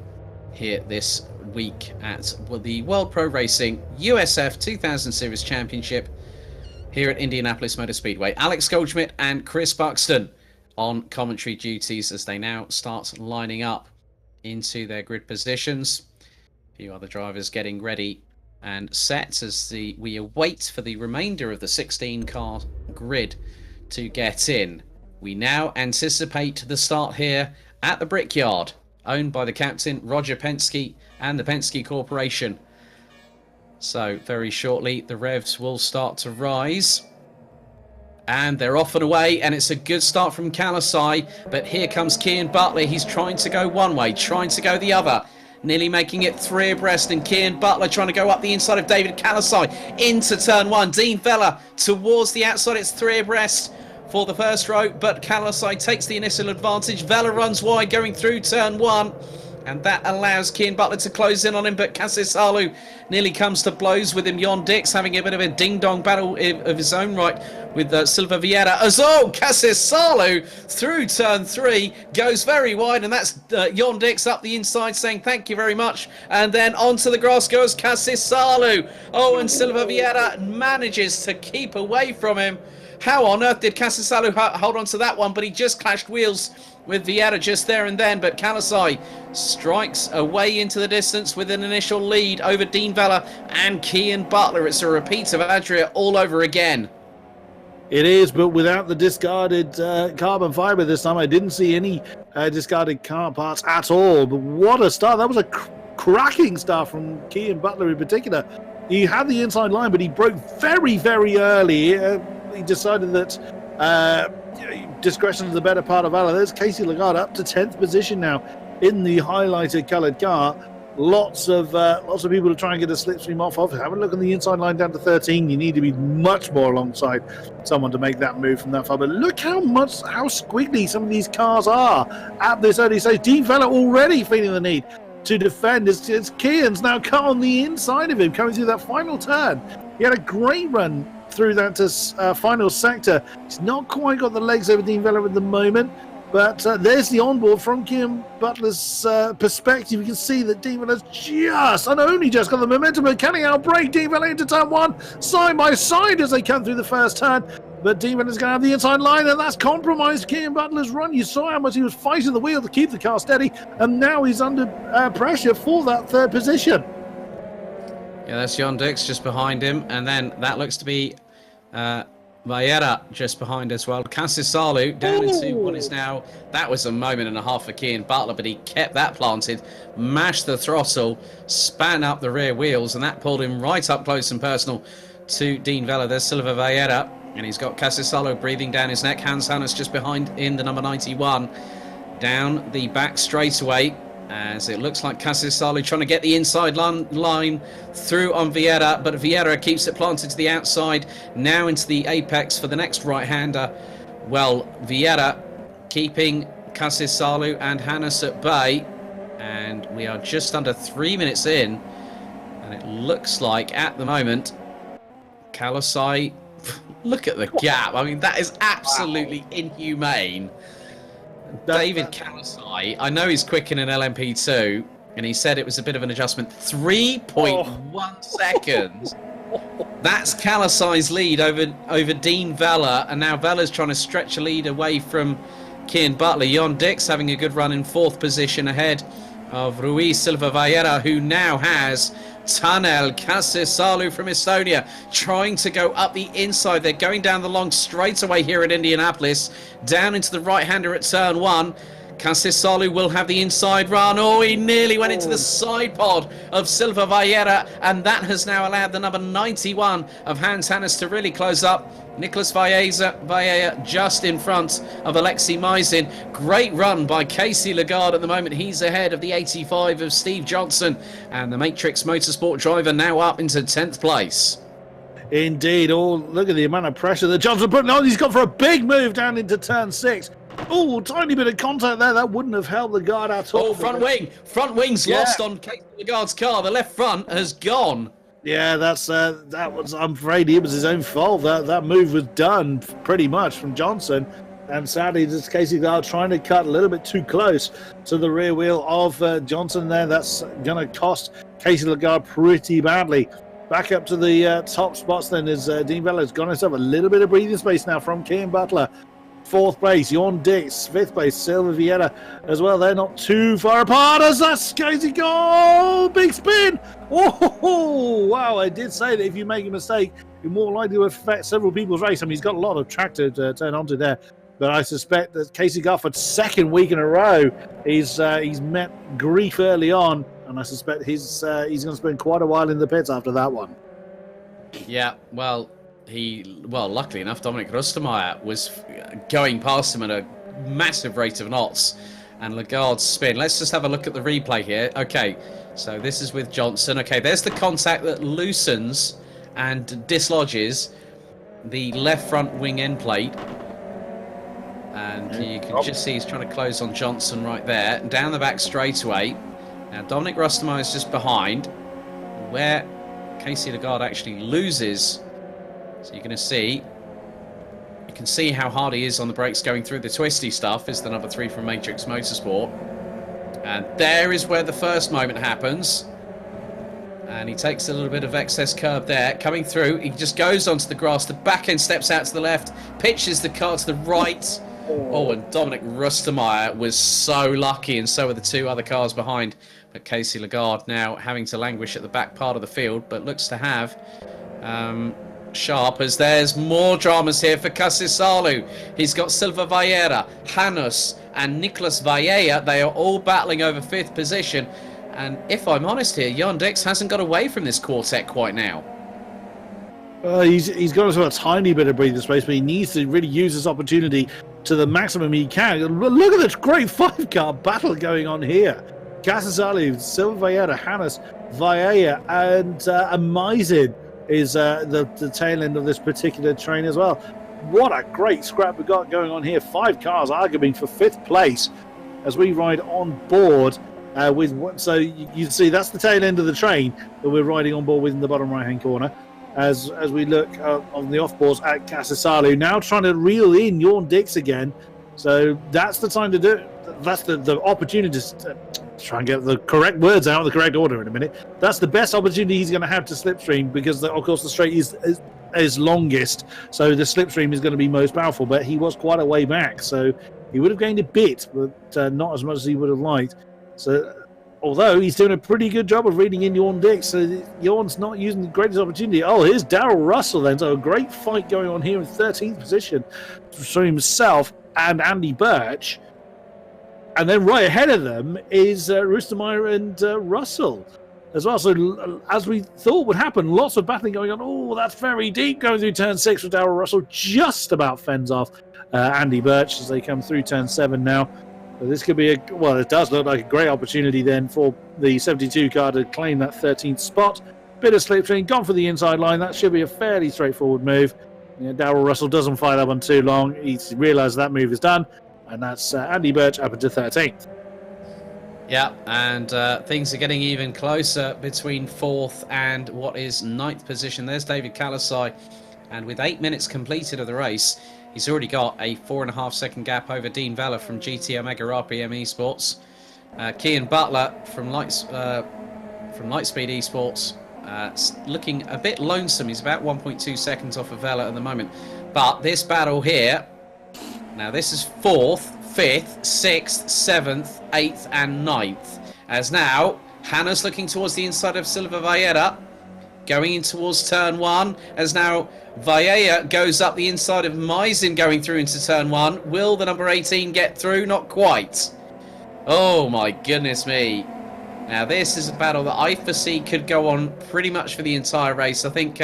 here this week at the World Pro Racing USF 2000 Series Championship here at Indianapolis Motor Speedway? Alex Goldschmidt and Chris Buxton on commentary duties as they now start lining up into their grid positions. A few other drivers getting ready and set as we await for the remainder of the 16-car grid to get in. We now anticipate the start here at the Brickyard, owned by the captain, Roger Penske, and the Penske Corporation. So, very shortly, the revs will start to rise. And they're off and away, and it's a good start from Kalasai. But here comes Kian Butler. He's trying to go one way, trying to go the other. Nearly making it 3 abreast, and Kian Butler trying to go up the inside of David Kalasai into turn 1. Dean Vella towards the outside. It's 3 abreast for the first row, but Kalasai takes the initial advantage. Vella runs wide going through turn 1, and that allows Kian Butler to close in on him, but Kasisalu nearly comes to blows with him. Jon Dix having a bit of a ding-dong battle of his own right with Silva Vieira. As Kasisalu through turn 3 goes very wide, and that's Jon Dix up the inside saying thank you very much, and then onto the grass goes Kasisalu. Oh, and Silva Vieira manages to keep away from him. How on earth did Kasisalu hold on to that one? But he just clashed wheels with Vieira just there and then. But Kalasai strikes away into the distance with an initial lead over Dean Vella and Kian Butler. It's a repeat of Adria all over again. It is, but without the discarded carbon fiber this time. I didn't see any discarded car parts at all. But what a start. That was a cracking start from Kian Butler in particular. He had the inside line, but he broke very, very early. He decided that discretion is the better part of valor. There's Casey Lagarde up to 10th position now in the highlighted coloured car. Lots of people to try and get a slipstream off of. Have a look on the inside line down to 13. You need to be much more alongside someone to make that move from that far. But look how squiggly some of these cars are at this early stage. Dean Vella already feeling the need to defend. It's Kian's now cut on the inside of him, coming through that final turn. He had a great run through that final sector. He's not quite got the legs over Dean Vella at the moment, but there's the onboard from Kian Butler's perspective. You can see that Dean Vella's only just got the momentum, but can he outbrake Dean Vella into turn 1, side by side as they come through the first turn. But Dean Vella's going to have the inside line, and that's compromised Kian Butler's run. You saw how much he was fighting the wheel to keep the car steady, and now he's under pressure for that 3rd position. Yeah, that's Jon Dix just behind him, and then that looks to be Vieira just behind as well. Kasisalu down into what is now, that was a moment and a half for Kian Butler, but he kept that planted, mashed the throttle, span up the rear wheels, and that pulled him right up close and personal to Dean Vella. There's Silva Vieira, and he's got Kasisalu breathing down his neck. Hans Hannes just behind in the number 91. Down the back straightaway, as it looks like Kasisalu trying to get the inside line through on Vieira, but Vieira keeps it planted to the outside, now into the apex for the next right-hander. Well, Vieira keeping Kasisalu and Hannes at bay, and we are just under 3 minutes in, and it looks like at the moment Kalasai, look at the gap. I mean, that is absolutely inhumane. David Kalasai, I know he's quick in an LMP2, and he said it was a bit of an adjustment. 3.1 seconds. That's Kalasai's lead over Dean Vella, and now Vella's trying to stretch a lead away from Kian Butler. Jon Dix having a good run in 4th position ahead of Ruiz Silva Vieira, who now has Tanel Kasisalu from Estonia trying to go up the inside. They're going down the long straightaway here at Indianapolis, down into the right-hander at turn 1. Kasisalu will have the inside run. Oh, he nearly went into the side pod of Silva Vieira, and that has now allowed the number 91 of Hans Hannes to really close up. Nicholas Vieira just in front of Alexei Maisin. Great run by Casey Lagarde at the moment. He's ahead of the 85 of Steve Johnson, and the Matrix Motorsport driver now up into 10th place. Indeed. Oh, look at the amount of pressure that Johnson putting on. He's gone for a big move down into turn 6. Oh, tiny bit of contact there. That wouldn't have helped Lagarde at all. Oh, front wing's lost on Casey Lagarde's car. The left front has gone. Yeah, that was, I'm afraid it was his own fault. That move was done pretty much from Johnson. And sadly, this Casey Lagarde trying to cut a little bit too close to the rear wheel of Johnson there. That's going to cost Casey Lagarde pretty badly. Back up to the top spots then as Dean Vella's gone himself a little bit of breathing space now from Kian Butler. 4th place, Jorn Dix. 5th place, Silva Vieira as well. They're not too far apart as that's Casey goal. Big spin. Oh, wow. I did say that if you make a mistake, you're more likely to affect several people's race. I mean, he's got a lot of track to turn onto there. But I suspect that Casey Garford's 2nd week in a row, he's met grief early on. And I suspect he's going to spend quite a while in the pits after that one. Yeah, well, luckily enough, Dominic Rustermeyer was going past him at a massive rate of knots. And Lagarde's spin. Let's just have a look at the replay here. Okay, so this is with Johnson. Okay, there's the contact that loosens and dislodges the left front wing end plate. And you can just see he's trying to close on Johnson right there. Down the back straightaway. Now, Dominic Rustermeyer is just behind, where Casey Lagarde actually loses. So you're going to see, you can see how hard he is on the brakes going through the twisty stuff, is the number 3 from Matrix Motorsport. And there is where the first moment happens. And he takes a little bit of excess curb there. Coming through, he just goes onto the grass. The back end steps out to the left, pitches the car to the right. Oh, and Dominic Rustermeyer was so lucky, and so were the 2 other cars behind. But Casey Lagarde now having to languish at the back part of the field, but looks to have sharp, as there's more dramas here for Casisalu. He's got Silva Vieira, Hanus, and Nicolas Vieira. They are all battling over 5th position. And if I'm honest here, Jorn Dix hasn't got away from this quartet quite now. He's got a tiny bit of breathing space, but he needs to really use this opportunity to the maximum he can. Look at this great 5-car battle going on here. Casisalu, Silva Vieira, Hannes, Vieira, and Amazin is the tail end of this particular train as well. What a great scrap we've got going on here. 5 cars arguing for 5th place as we ride on board. So you see that's the tail end of the train that we're riding on board with in the bottom right hand corner as we look on the off boards at Casisalu, now trying to reel in Jorn Dix again. So that's the time to do it. That's the opportunity to try and get the correct words out in the correct order in a minute. That's the best opportunity he's going to have to slipstream, because of course the straight is longest, so the slipstream is going to be most powerful. But he was quite a way back, so he would have gained a bit, but not as much as he would have liked. So, although he's doing a pretty good job of reading in Jorn Dix, so Jorn's not using the greatest opportunity. Oh, here's Darrell Russell then. So a great fight going on here in 13th position for himself and Andy Birch. And then right ahead of them is Rustermeyer and Russell as well. So as we thought would happen, lots of battling going on. Oh, that's very deep going through turn 6 with Darrell Russell. Just about fends off Andy Birch as they come through turn 7 now. So this could be it does look like a great opportunity then for the 72 car to claim that 13th spot. Bit of slipstream, gone for the inside line. That should be a fairly straightforward move. Darrell Russell doesn't fight up on too long. He's realised that move is done, and that's Andy Birch up into 13th. Yeah, and things are getting even closer between 4th and what is 9th position. There's David Kalasai, and with 8 minutes completed of the race, he's already got a 4.5 second gap over Dean Vella from GT Omega RPM Esports. Kian Butler from Lightspeed Esports looking a bit lonesome. He's about 1.2 seconds off of Vella at the moment. But this battle here, now this is 4th, 5th, 6th, 7th, 8th and 9th. As now, Hannah's looking towards the inside of Silva Vieira, going in towards turn 1, as now Vieira goes up the inside of Maisin going through into turn 1. Will the number 18 get through? Not quite. Oh my goodness me. Now this is a battle that I foresee could go on pretty much for the entire race. I think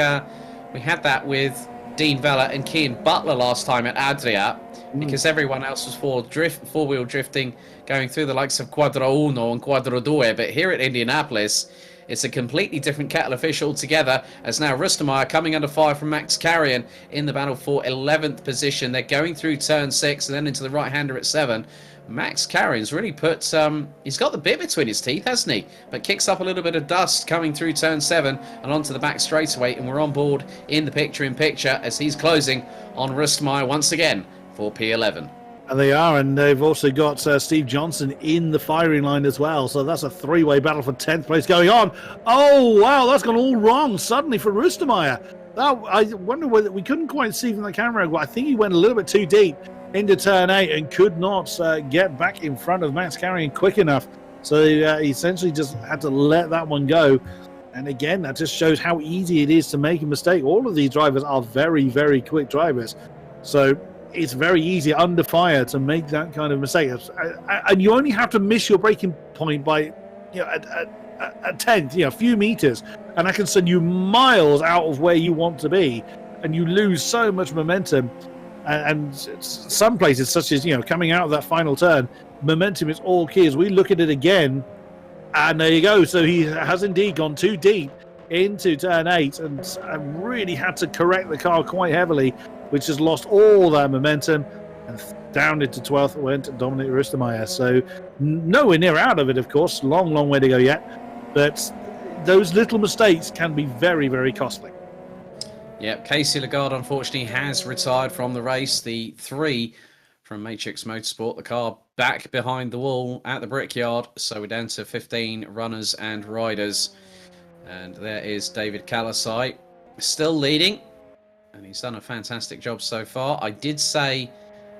we had that with Dean Vella and Kian Butler last time at Adria, because everyone else was four-wheel drifting, going through the likes of Quadro Uno and Quadro Due. But here at Indianapolis, it's a completely different kettle of fish altogether, as now Rustermeyer coming under fire from Max Carrion in the battle for 11th position. They're going through turn 6 and then into the right-hander at 7. Max Carrion's really put, he's got the bit between his teeth, hasn't he? But kicks up a little bit of dust coming through turn 7 and onto the back straightaway, and we're on board in the picture-in-picture as he's closing on Rustermeyer once again. for P11. And they are, and they've also got Steve Johnson in the firing line as well. So that's a three-way battle for 10th place going on. Oh, wow, that's gone all wrong suddenly for Rustermeyer. I wonder whether we couldn't quite see from the camera, but I think he went a little bit too deep into turn 8 and could not get back in front of Max Carrion quick enough. So he essentially just had to let that one go. And again, that just shows how easy it is to make a mistake. All of these drivers are very, very quick drivers. So it's very easy under fire to make that kind of mistake. And you only have to miss your braking point by a tenth, a few meters. And that can send you miles out of where you want to be. And you lose so much momentum. And some places, such as, coming out of that final turn, momentum is all key. As we look at it again, and there you go. So he has indeed gone too deep into turn 8 and really had to correct the car quite heavily, which has lost all that momentum. And down into 12th went Dominic Rustermeyer. So nowhere near out of it, of course. Long, long way to go yet. But those little mistakes can be very, very costly. Yep, Casey Lagarde unfortunately has retired from the race. The 3 from Matrix Motorsport, the car back behind the wall at the Brickyard. So we're down to 15 runners and riders. And there is David Kalasai, still leading. And he's done a fantastic job so far. I did say,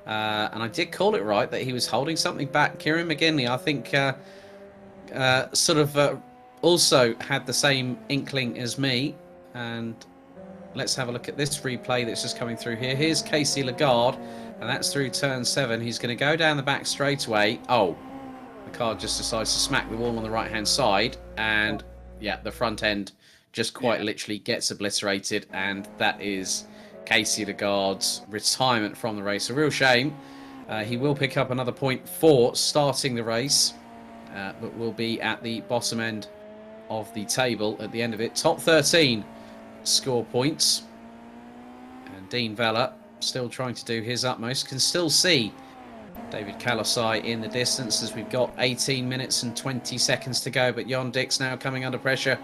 and I did call it right, that he was holding something back. Kieran McGinley, I think, also had the same inkling as me. And let's have a look at this replay that's just coming through here. Here's Casey Lagarde, and that's through turn 7. He's going to go down the back straightaway. Oh, the car just decides to smack the wall on the right-hand side. And, yeah, the front end just quite literally gets obliterated. And that is Casey Lagarde's retirement from the race. A real shame. He will pick up another point for starting the race, but will be at the bottom end of the table at the end of it. Top 13 score points. And Dean Vella still trying to do his utmost. Can still see David Kalasai in the distance as we've got 18 minutes and 20 seconds to go. But Jon Dix now coming under pressure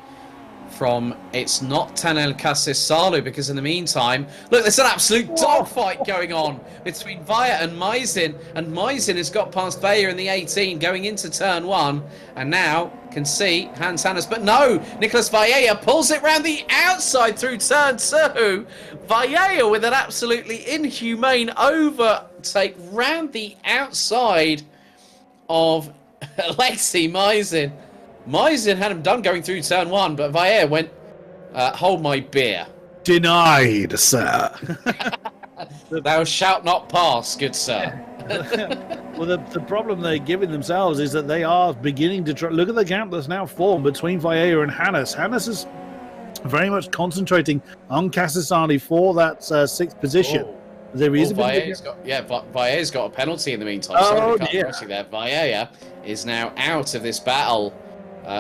from, it's not Tanel Kasesalu, because in the meantime, look, there's an absolute dogfight going on between Vaya and Maisin has got past Vaya in the 18 going into turn 1, and now can see Hans Hannes, but no, Nicolas Vaya pulls it round the outside through turn 2. Vaya with an absolutely inhumane overtake round the outside of Alexei Maisin. Maisin had him done going through turn 1, but Vaya went, hold my beer. Denied, sir. Thou shalt not pass, good sir. Well, the problem they're giving themselves is that they are beginning to try. Look at the gap that's now formed between Vaya and Hannes. Hannes is very much concentrating on Kasasani for that 6th position. Oh. There is Valla's got a penalty in the meantime. Oh, dear. There. Vaya is now out of this battle.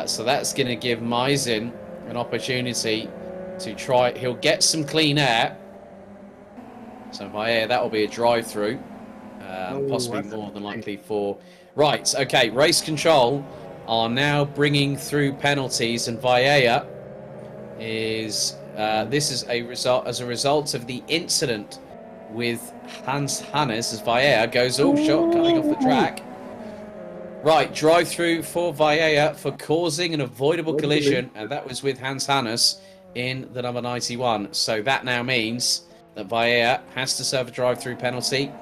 So that's going to give Maisin an opportunity to try. He'll get some clean air. So Vaya, that will be a drive-through. Possibly more than likely for... Right, okay, race control are now bringing through penalties, and Vaya is... this is as a result of the incident with Hans Hannes, as Vaya goes shot cutting off the track. Right, drive-through for Vaya for causing an avoidable collision, and that was with Hans Hannes in the number 91. So that now means that Vaya has to serve a drive-through penalty.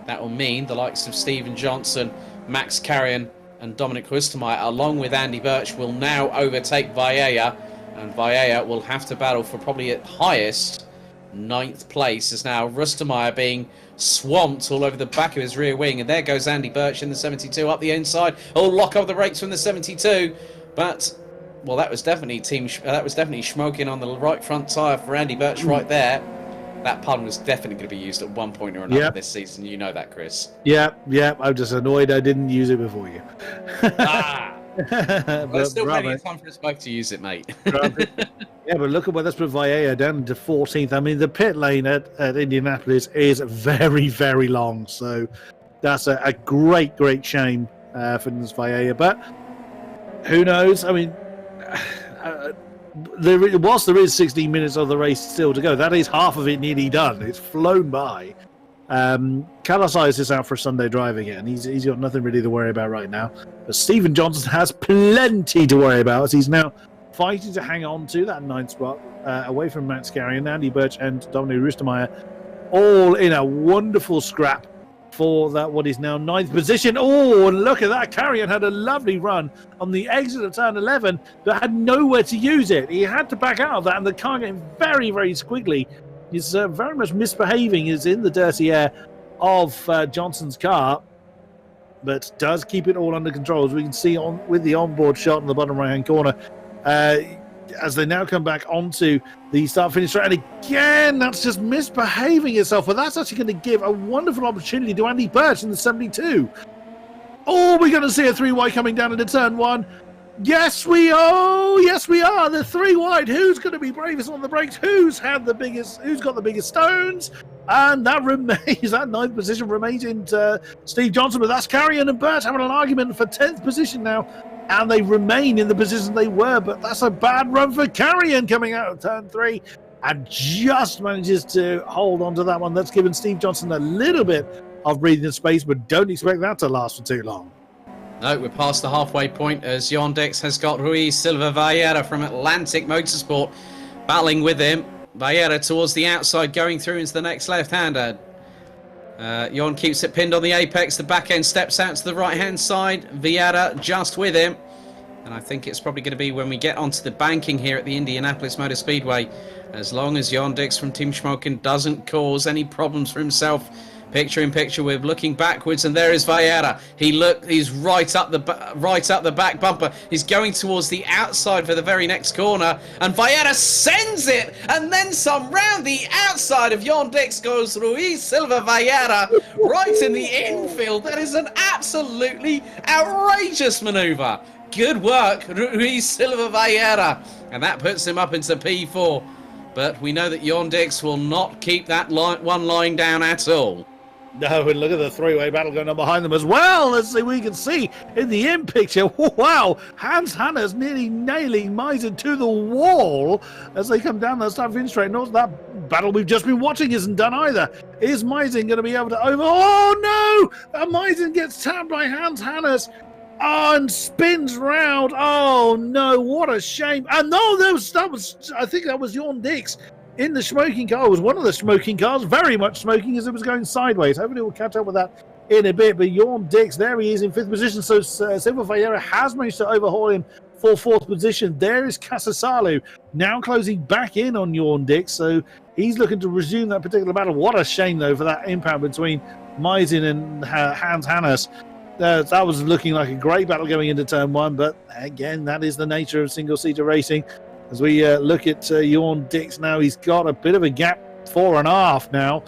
That will mean the likes of Stephen Johnson, Max Carrion, and Dominic Rustermeyer, along with Andy Birch, will now overtake Vaya, and Vaya will have to battle for probably at highest 9th place, as now Rustermeyer being swamped all over the back of his rear wing, and there goes Andy Birch in the 72 up the inside. Oh, lock up the brakes from the 72, but well, that was definitely smoking on the right front tyre for Andy Birch right there. That pun was definitely going to be used at one point or another this season. You know that, Chris. Yeah. I'm just annoyed I didn't use it before you. There's still plenty of time for us both to use it, mate. Yeah, but look at where that's put Vaya down into 14th. I mean, the pit lane at Indianapolis is very, very long. So that's a great, great shame for this Vaya. But who knows? I mean, whilst there is 16 minutes of the race still to go, that is half of it nearly done. It's flown by. Kalasai is just out for a Sunday drive again. He's got nothing really to worry about right now. But Stephen Johnson has plenty to worry about as he's now fighting to hang on to that 9th spot away from Max Carrion, Andy Birch, and Dominic Rustermeyer, all in a wonderful scrap for that what is now 9th position. Oh, and look at that. Carrion had a lovely run on the exit of turn 11, but had nowhere to use it. He had to back out of that, and the car getting very, very squiggly. He's very much misbehaving. Is in the dirty air of Johnson's car, but does keep it all under control, as we can see on with the onboard shot in the bottom right-hand corner. As they now come back onto the start-finish straight. And again, that's just misbehaving itself. But that's actually going to give a wonderful opportunity to Andy Birch in the 72. Oh, we're going to see a 3 wide coming down into turn 1. Yes, we are. Yes, we are. The 3 wide. Who's going to be bravest on the brakes? Who's got the biggest stones? And that remains, that 9th position remains in Steve Johnson. But that's Carrion and Birch having an argument for 10th position now. And they remain in the position they were, but that's a bad run for Carrion coming out of turn 3 and just manages to hold on to that one. That's given Steve Johnson a little bit of breathing space, but don't expect that to last for too long. No, we're past the halfway point as Yondex has got Ruiz Silva Vallera from Atlantic Motorsport battling with him. Vallera towards the outside, going through into the next left-hander. Jon keeps it pinned on the apex. The back end steps out to the right-hand side. Vieira just with him. And I think it's probably going to be when we get onto the banking here at the Indianapolis Motor Speedway. As long as Jon Dix from Team Schmoken doesn't cause any problems for himself. Picture in picture with looking backwards, and there is Vieira. He's right up the back bumper. He's going towards the outside for the very next corner, and Vieira sends it, and then some round the outside of Jon Dix goes Ruiz Silva Vieira right in the infield. That is an absolutely outrageous manoeuvre. Good work, Ruiz Silva Vieira, and that puts him up into P4. But we know that Jon Dix will not keep that one line down at all. No, and look at the 3-way battle going on behind them as well. As we can see in the in picture. Wow, Hans Hannes nearly nailing Meisen to the wall as they come down that start-finish straight. Not that battle we've just been watching isn't done either. Is Meisen going to be able to over? Oh no! Meisen gets tapped by Hans Hannes. Oh, and spins round. Oh no! What a shame! And no, that was. I think that was Jon Dix in the smoking car. It was one of the smoking cars, very much smoking as it was going sideways. Hopefully we'll catch up with that in a bit. But Jon Dix, there he is in 5th position. So Silva Vieira has managed to overhaul him for 4th position. There is Casasalu now closing back in on Jon Dix. So he's looking to resume that particular battle. What a shame though for that impact between Meisen and Hans Hannes. That was looking like a great battle going into turn 1, but again, that is the nature of single-seater racing. As we look at Jon Dix now, he's got a bit of a gap, 4.5 now.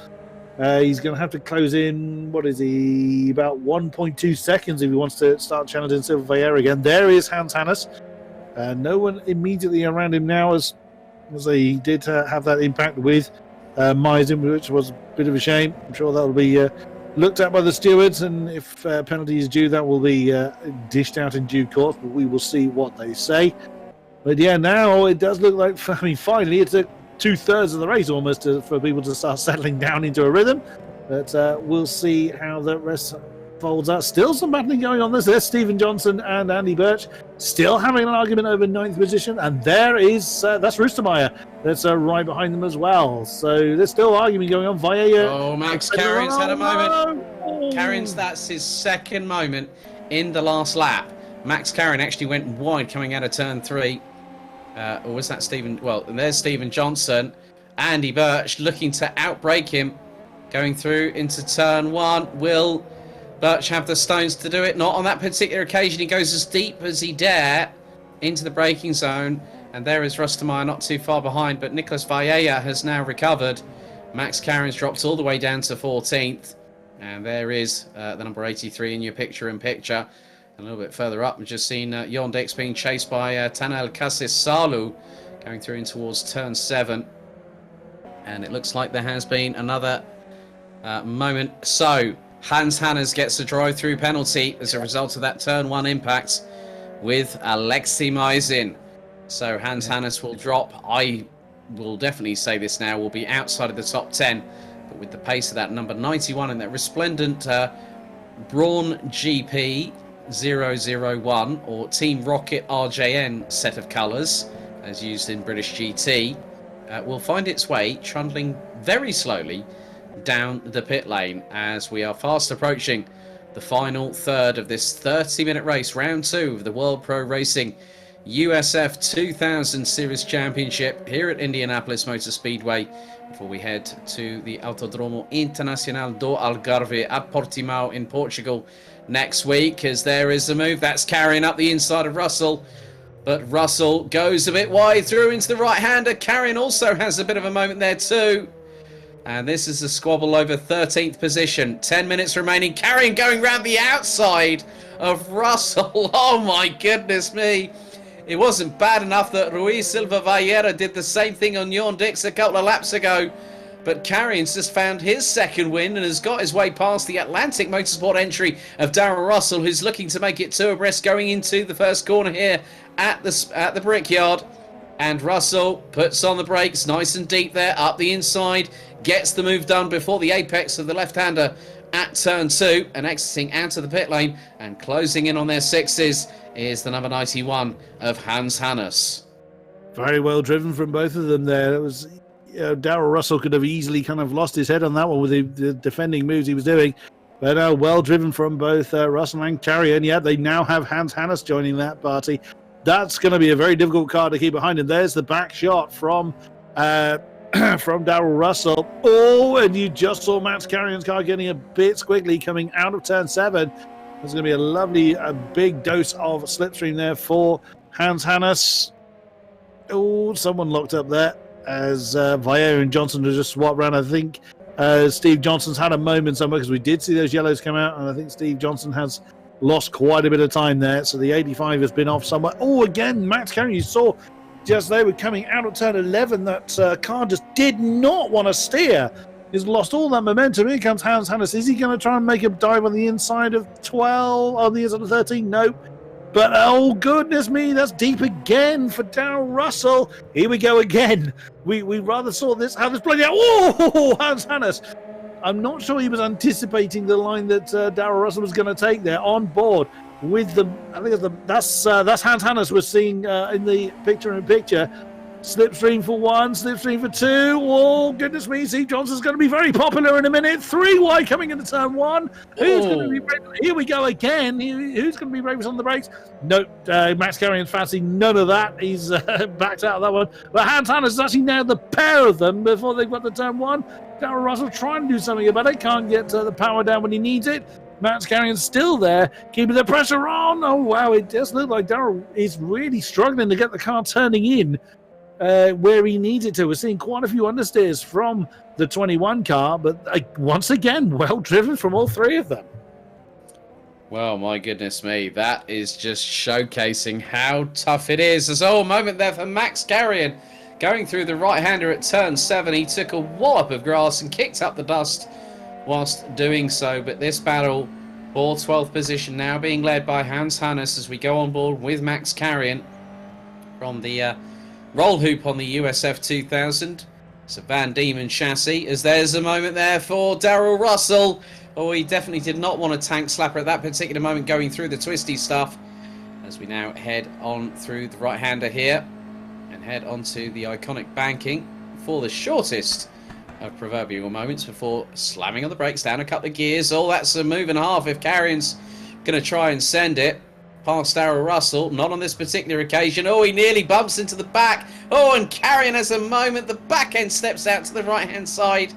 He's going to have to close in, what is he, about 1.2 seconds if he wants to start challenging Silva Vieira again. There is Hans Hannes. No one immediately around him now, as he did have that impact with Meisen, which was a bit of a shame. I'm sure that will be looked at by the stewards, and if penalty is due, that will be dished out in due course, but we will see what they say. But yeah, now it does look like, finally it took 2/3 of the race almost for people to start settling down into a rhythm. But we'll see how the rest folds out. Still some battling going on. There's Stephen Johnson and Andy Birch still having an argument over 9th position, and there is that's Rustermeyer that's right behind them as well. So there's still argument going on via Max Carrions had a moment. Carrions, that's his 2nd moment in the last lap. Max Carrion actually went wide coming out of turn 3. Or was that Stephen? Well, and there's Stephen Johnson. Andy Birch looking to outbrake him going through into turn 1. Will Birch have the stones to do it? Not on that particular occasion. He goes as deep as he dare into the braking zone. And there is Rustermeyer not too far behind. But Nicolas Vallea has now recovered. Max Carrions drops all the way down to 14th. And there is the number 83 in your picture-in-picture. A little bit further up, we've just seen Jon Dix being chased by Tanel Casasalu going through in towards turn 7. And it looks like there has been another moment. So Hans Hannes gets a drive-through penalty as a result of that turn 1 impact with Alexi Meisen. So Hans Hannes will drop. I will definitely say this now, will be outside of the top 10 but with the pace of that number 91 and that resplendent Brawn GP 001 or Team Rocket RJN set of colours, as used in British GT, will find its way trundling very slowly down the pit lane as we are fast approaching the final third of this 30-minute race, round 2 of the World Pro Racing USF 2000 Series Championship here at Indianapolis Motor Speedway, before we head to the Autodromo Internacional do Algarve at Portimao in Portugal next week, as there is a move that's carrying up the inside of Russell, but Russell goes a bit wide through into the right-hander. Carrion also has a bit of a moment there too. And this is a squabble over 13th position. 10 minutes remaining. Carrion going round the outside of Russell. Oh my goodness me. It wasn't bad enough that Ruiz Silva Vallera did the same thing on Jon Dix a couple of laps ago. But Carrion's just found his second win and has got his way past the Atlantic Motorsport entry of Darrell Russell, who's looking to make it 2 abreast going into the first corner here at the Brickyard. And Russell puts on the brakes nice and deep there up the inside, gets the move done before the apex of the left-hander at turn 2, and exiting out of the pit lane and closing in on their 6s is the number 91 of Hans Hannes. Very well driven from both of them there. It was, Darrell Russell could have easily kind of lost his head on that one with the defending moves he was doing. But well driven from both Russell and Carrion. Yeah, they now have Hans Hannes joining that party. That's going to be a very difficult car to keep behind. And there's the back shot from Darrell Russell. Oh, and you just saw Max Carrion's car getting a bit squiggly coming out of turn 7. There's going to be a lovely big dose of slipstream there for Hans Hannes. Oh, someone locked up there as Vallera and Johnson have just swapped around. I think Steve Johnson's had a moment somewhere, because we did see those yellows come out, and I think Steve Johnson has lost quite a bit of time there. So the 85 has been off somewhere. Oh, again, Max Carrion, you saw just they were coming out of turn 11. That car just did not want to steer. He's lost all that momentum. Here comes Hans Hannes. Is he going to try and make a dive on the inside of 12, on the inside of 13? Nope. But oh goodness me, that's deep again for Darrell Russell. Here we go again. We rather saw this how this played out. Oh, Hans Hannes. I'm not sure he was anticipating the line that Darrell Russell was going to take there on board with the. I think that's Hans Hannes we're seeing in the picture-in-picture. Slipstream for 1, slipstream for 2. Oh, goodness me. Steve Johnson's going to be very popular in a minute. 3 wide coming into turn 1. Who's going to be brave? Here we go again. Who's going to be bravest on the brakes? No, Max Carrion's fancy none of that. He's backed out of that one. But Hans Hannes is actually now the pair of them before they've got to turn 1. Darrell Russell trying to do something about it. Can't get the power down when he needs it. Max Carrion's still there, keeping the pressure on. Oh, wow. It does look like Darrell is really struggling to get the car turning in where he needs it to. We're seeing quite a few understeers from the 21 car, but once again, well driven from all 3 of them. Well, my goodness me, that is just showcasing how tough it is. There's a moment there for Max Carrion going through the right-hander at turn 7. He took a wallop of grass and kicked up the dust whilst doing so, but this battle for 12th position now being led by Hans Hannes as we go on board with Max Carrion from the roll hoop on the USF 2000. It's a Van Diemen chassis, as there's a moment there for Darrell Russell. Oh, he definitely did not want a tank slapper at that particular moment going through the twisty stuff. As we now head on through the right-hander here and head onto the iconic banking for the shortest of proverbial moments before slamming on the brakes down a couple of gears. Oh, that's a move and a half if Carrion's going to try and send it past Darrell Russell. Not on this particular occasion. Oh, he nearly bumps into the back. Oh, and Carrion has a moment. The back end steps out to the right-hand side.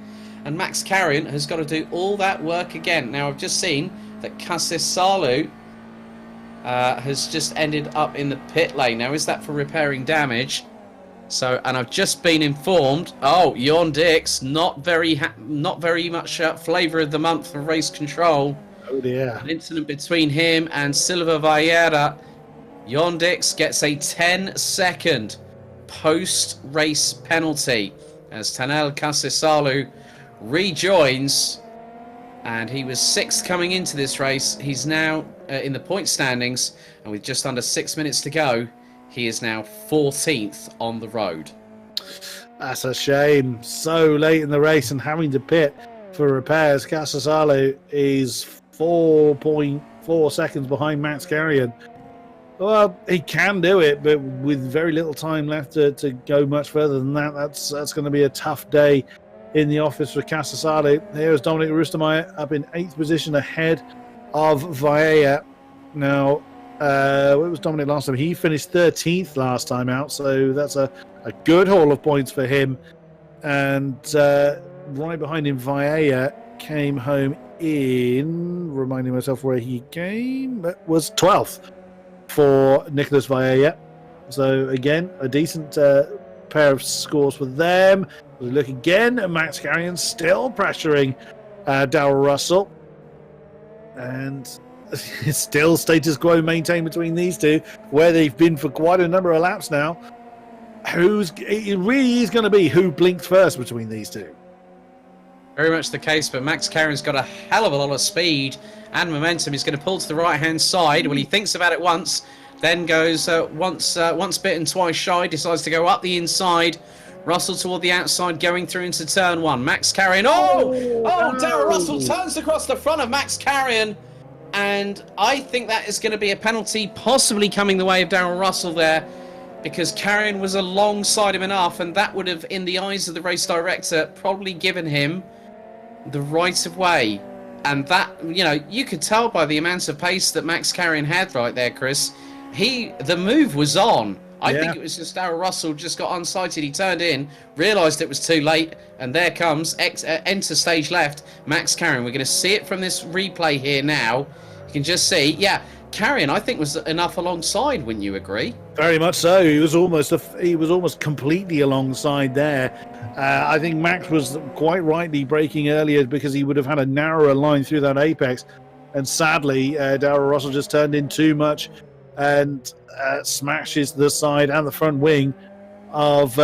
And Max Carrion has got to do all that work again. Now, I've just seen that Cassis Salu has just ended up in the pit lane. Now, is that for repairing damage? So, and I've just been informed. Oh, Jon Dix, not very much flavour of the month for race control. Oh dear. An incident between him and Silva Vallera. Jon Dix gets a 10-second post-race penalty as Tanel Kasisalu rejoins. And he was 6th coming into this race. He's now in the point standings, and with just under 6 minutes to go, he is now 14th on the road. That's a shame. So late in the race and having to pit for repairs. Casasalo is 4.4 seconds behind Max Carrion. Well, he can do it, but with very little time left to go much further than that, that's going to be a tough day in the office for Casasalo. Here's Dominic Rustemeyer up in 8th position ahead of Vaea. Now, where was Dominic last time? He finished 13th last time out, so that's a good haul of points for him. And right behind him, Vaea came home in, reminding myself where he came, it was 12th for Nicholas Vaea. So again, a decent pair of scores for them. We look again at Max Carrion still pressuring Darrell Russell. And it's still status quo maintained between these two, where they've been for quite a number of laps now. It really is going to be who blinks first between these two. Very much the case, but Max Carrion's got a hell of a lot of speed and momentum. He's going to pull to the right-hand side. Well, he thinks about it once, then goes once bitten, twice shy, decides to go up the inside. Russell toward the outside, going through into turn one. Max Carrion. Darrell Russell turns across the front of Max Carrion. And I think that is going to be a penalty possibly coming the way of Darrell Russell there, because Carrion was alongside him enough, and that would have, in the eyes of the race director, probably given him the right of way. And that, you could tell by the amount of pace that Max Carrion had right there, Chris. The move was on. I think it was just Darrell Russell just got unsighted. He turned in, realised it was too late, and there comes enter stage left, Max Carrion. We're going to see it from this replay here now. You can just see, Carrion, I think, was enough alongside. Wouldn't you agree? Very much so. He was almost completely alongside there. I think Max was quite rightly braking earlier because he would have had a narrower line through that apex, and sadly, Darrell Russell just turned in too much and smashes the side and the front wing of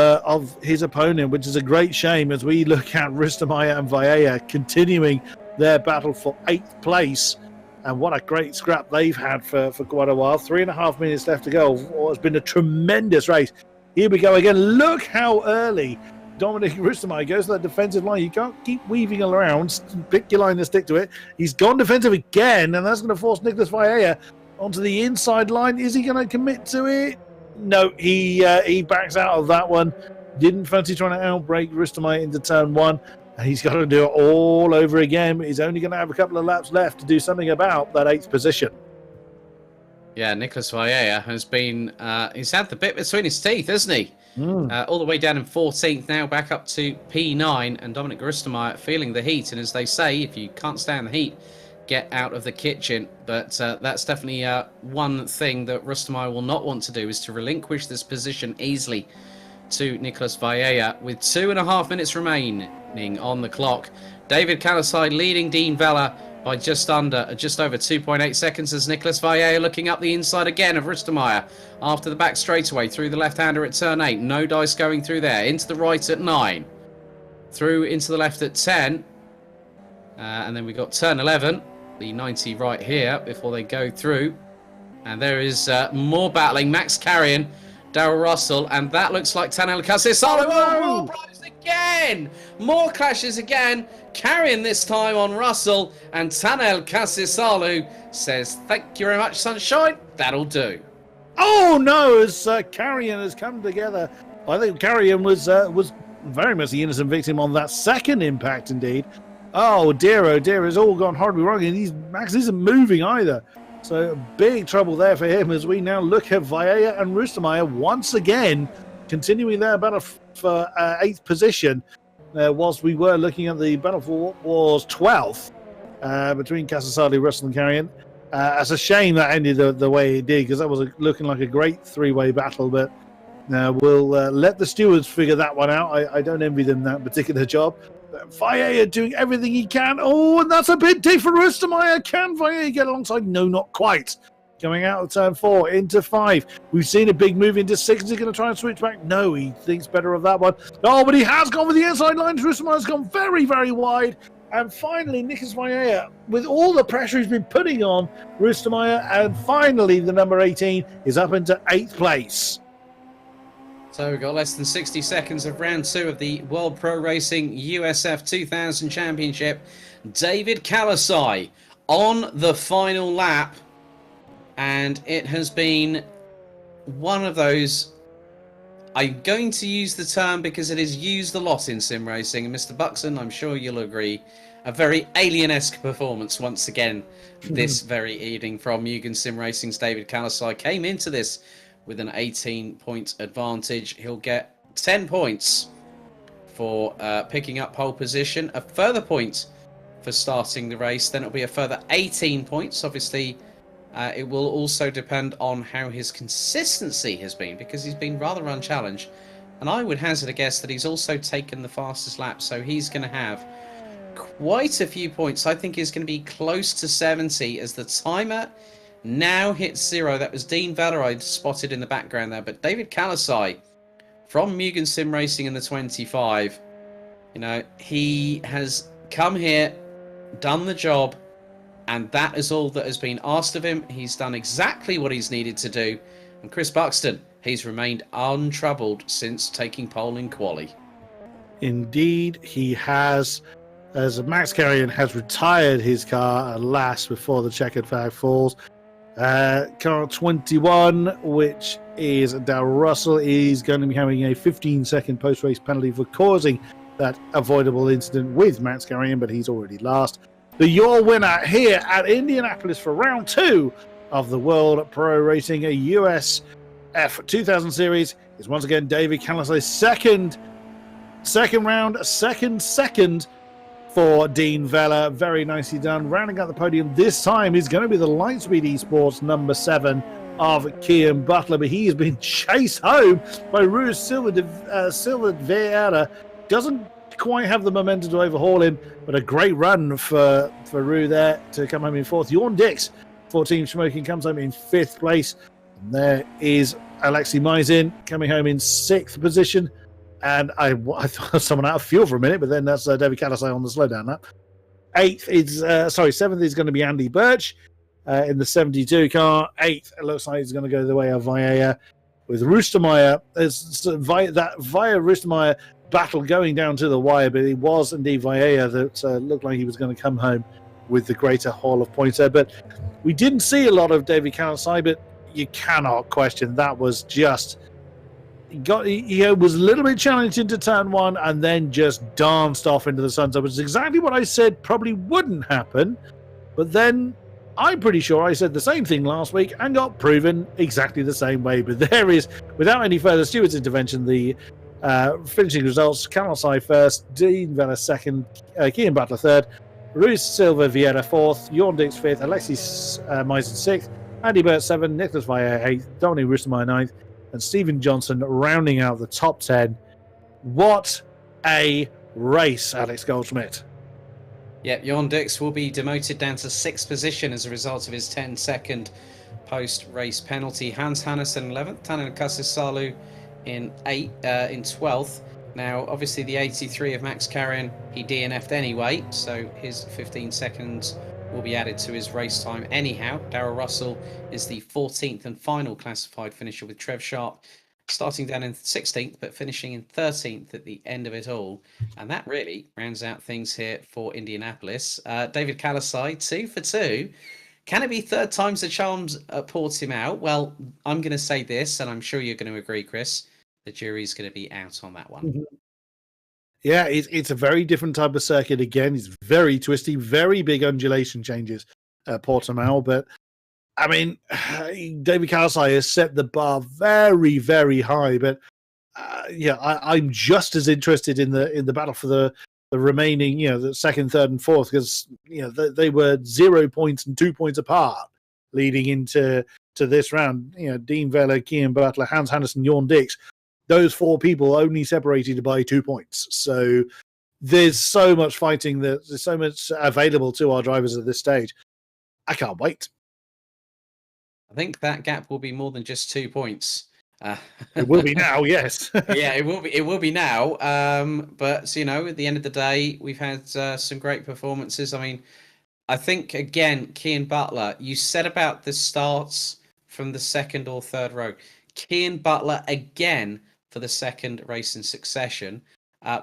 his opponent, which is a great shame as we look at Rustemeyer and Vaea continuing their battle for 8th place. And what a great scrap they've had for quite a while. 3.5 minutes left to go. It's been a tremendous race. Here we go again. Look how early Dominic Rustemeyer goes to that defensive line. You can't keep weaving around. Pick your line and stick to it. He's gone defensive again, and that's going to force Nicholas Vaea onto the inside line. Is he going to commit to it? No, he backs out of that one. Didn't fancy trying to outbrake Rustemeyer into turn one. And he's got to do it all over again. He's only going to have a couple of laps left to do something about that 8th position. Yeah, Nicholas Vaea has been... he's had the bit between his teeth, hasn't he? All the way down in 14th, now back up to P9. And Dominic Rustemeyer feeling the heat. And as they say, if you can't stand the heat, get out of the kitchen. But that's definitely one thing that Rustemeyer will not want to do, is to relinquish this position easily to Nicholas Vaea with 2.5 minutes remaining on the clock. David Calasai leading Dean Vella by just over 2.8 seconds as Nicholas Vaea looking up the inside again of Rustemeyer after the back straightaway through the left-hander at turn 8. No dice going through there. Into the right at 9. Through into the left at 10. And then we got turn 11. The 90 right here before they go through. And there is more battling. Max Carrion, Darrell Russell, and that looks like Tanel Casisalo. More blows again! More clashes again. Carrion this time on Russell, and Tanel Casisalo says, "Thank you very much, sunshine. That'll do." Oh no! As Carrion has come together, I think Carrion was very much the innocent victim on that second impact. Indeed. Oh dear! It's all gone horribly wrong, and Max isn't moving either. So big trouble there for him as we now look at Vaea and Rustemeyer once again continuing their battle for 8th position. Whilst we were looking at the battle for what was 12th between Casasali, Russell and Carrion. It's a shame that ended the way it did, because that was looking like a great 3-way battle, but we'll let the stewards figure that one out. I don't envy them that particular job. Vaea doing everything he can. Oh, and that's a bit deep for Rustemeyer. Can Vaea get alongside? No, not quite. Coming out of turn 4 into 5. We've seen a big move into 6. Is he going to try and switch back? No, he thinks better of that one. Oh, but he has gone with the inside line. Rustemeyer's gone very, very wide. And finally, Nicholas Vaea, with all the pressure he's been putting on Rustemeyer, and finally the number 18 is up into 8th place. So we've got less than 60 seconds of round 2 of the World Pro Racing USF 2000 Championship. David Kalasai on the final lap. And it has been one of those, I'm going to use the term because it is used a lot in sim racing. And Mr. Buxton, I'm sure you'll agree, a very alien-esque performance once again this very evening from Mugen Sim Racing's David Kalasai. Came into this with an 18-point advantage. He'll get 10 points for picking up pole position, a further point for starting the race, then it'll be a further 18 points. Obviously, it will also depend on how his consistency has been, because he's been rather unchallenged. And I would hazard a guess that he's also taken the fastest lap, so he's going to have quite a few points. I think he's going to be close to 70 as the timer now hits 0. That was Dean Veller I'd spotted in the background there, but David Kalasai from Mugen Sim Racing in the 25, you know, he has come here, done the job, and that is all that has been asked of him. He's done exactly what he's needed to do, and Chris Buxton, he's remained untroubled since taking pole in quali. Indeed, he has, as Max Carrion has retired his car at last before the checkered flag falls. Car 21, which is Darrell Russell, is going to be having a 15-second post-race penalty for causing that avoidable incident with Max Carrion, but he's already last. Your winner here at Indianapolis for round 2 of the World Pro Racing USF 2000 Series is once again David Kalasai. Second round, second for Dean Veller. Very nicely done. Rounding out the podium this time is going to be the Lightspeed Esports number 7 of Kian Butler, but he has been chased home by Ruiz Silva Vieira. Doesn't quite have the momentum to overhaul him, but a great run for Rue there to come home in 4th. Jorn Dix for Team Smoking comes home in 5th place. And there is Alexei Mizin coming home in 6th position. And I thought someone out of fuel for a minute, but then that's David Kalasai on the slowdown lap. 7th is going to be Andy Birch in the 72 car. 8th, it looks like it's going to go the way of Vieira with Roostermeyer. Via Roostermeyer battle going down to the wire, but it was indeed Vieira that looked like he was going to come home with the greater haul of points there. But we didn't see a lot of David Kalasai, but you cannot question that was just... He was a little bit challenged into turn 1 and then just danced off into the sunset, which is exactly what I said probably wouldn't happen. But then I'm pretty sure I said the same thing last week and got proven exactly the same way. But there is, without any further steward's intervention, the finishing results: Kalasai 1st, Dean Veller 2nd, Kian Butler 3rd, Ruiz Silva Vieira 4th, Jorn Dix 5th, Alexis Mizin 6th, Andy Burt 7th, Nicholas Vieira 8th, Dominic Roostermeyer 9th, and Stephen Johnson rounding out the top 10. What a race, Alex Goldschmidt. Yep, Jorn Dix will be demoted down to 6th position as a result of his 10-second post-race penalty. Hans Hannesson 11th, Tannen Kassasalu in 12th. Now, obviously, the 83 of Max Carrion, he DNF'd anyway, so his 15 seconds will be added to his race time anyhow. Darrell Russell is the 14th and final classified finisher, with Trev Sharp starting down in 16th but finishing in 13th at the end of it all. And that really rounds out things here for Indianapolis. David Kalasai, 2 for 2. Can it be third time's the charms at Portimao? Well, I'm going to say this, and I'm sure you're going to agree, Chris. The jury's going to be out on that one. Mm-hmm. Yeah, it's a very different type of circuit again. It's very twisty, very big undulation changes at Portimao. But, I mean, David Kalasai has set the bar very, very high. But, I'm just as interested in the battle for the remaining, the 2nd, 3rd, and 4th, because, they were 0 points and 2 points apart leading into this round. Dean Veller, Kian Butler, Hans Hannesson, Jorn Dix. Those 4 people only separated by 2 points. So there's so much fighting, there's so much available to our drivers at this stage. I can't wait. I think that gap will be more than just 2 points. It will be now, yes. Yeah, it will be. It will be now. But at the end of the day, we've had some great performances. I mean, I think again, Kian Butler. You said about the starts from the 2nd or 3rd row. Kian Butler again for the second race in succession,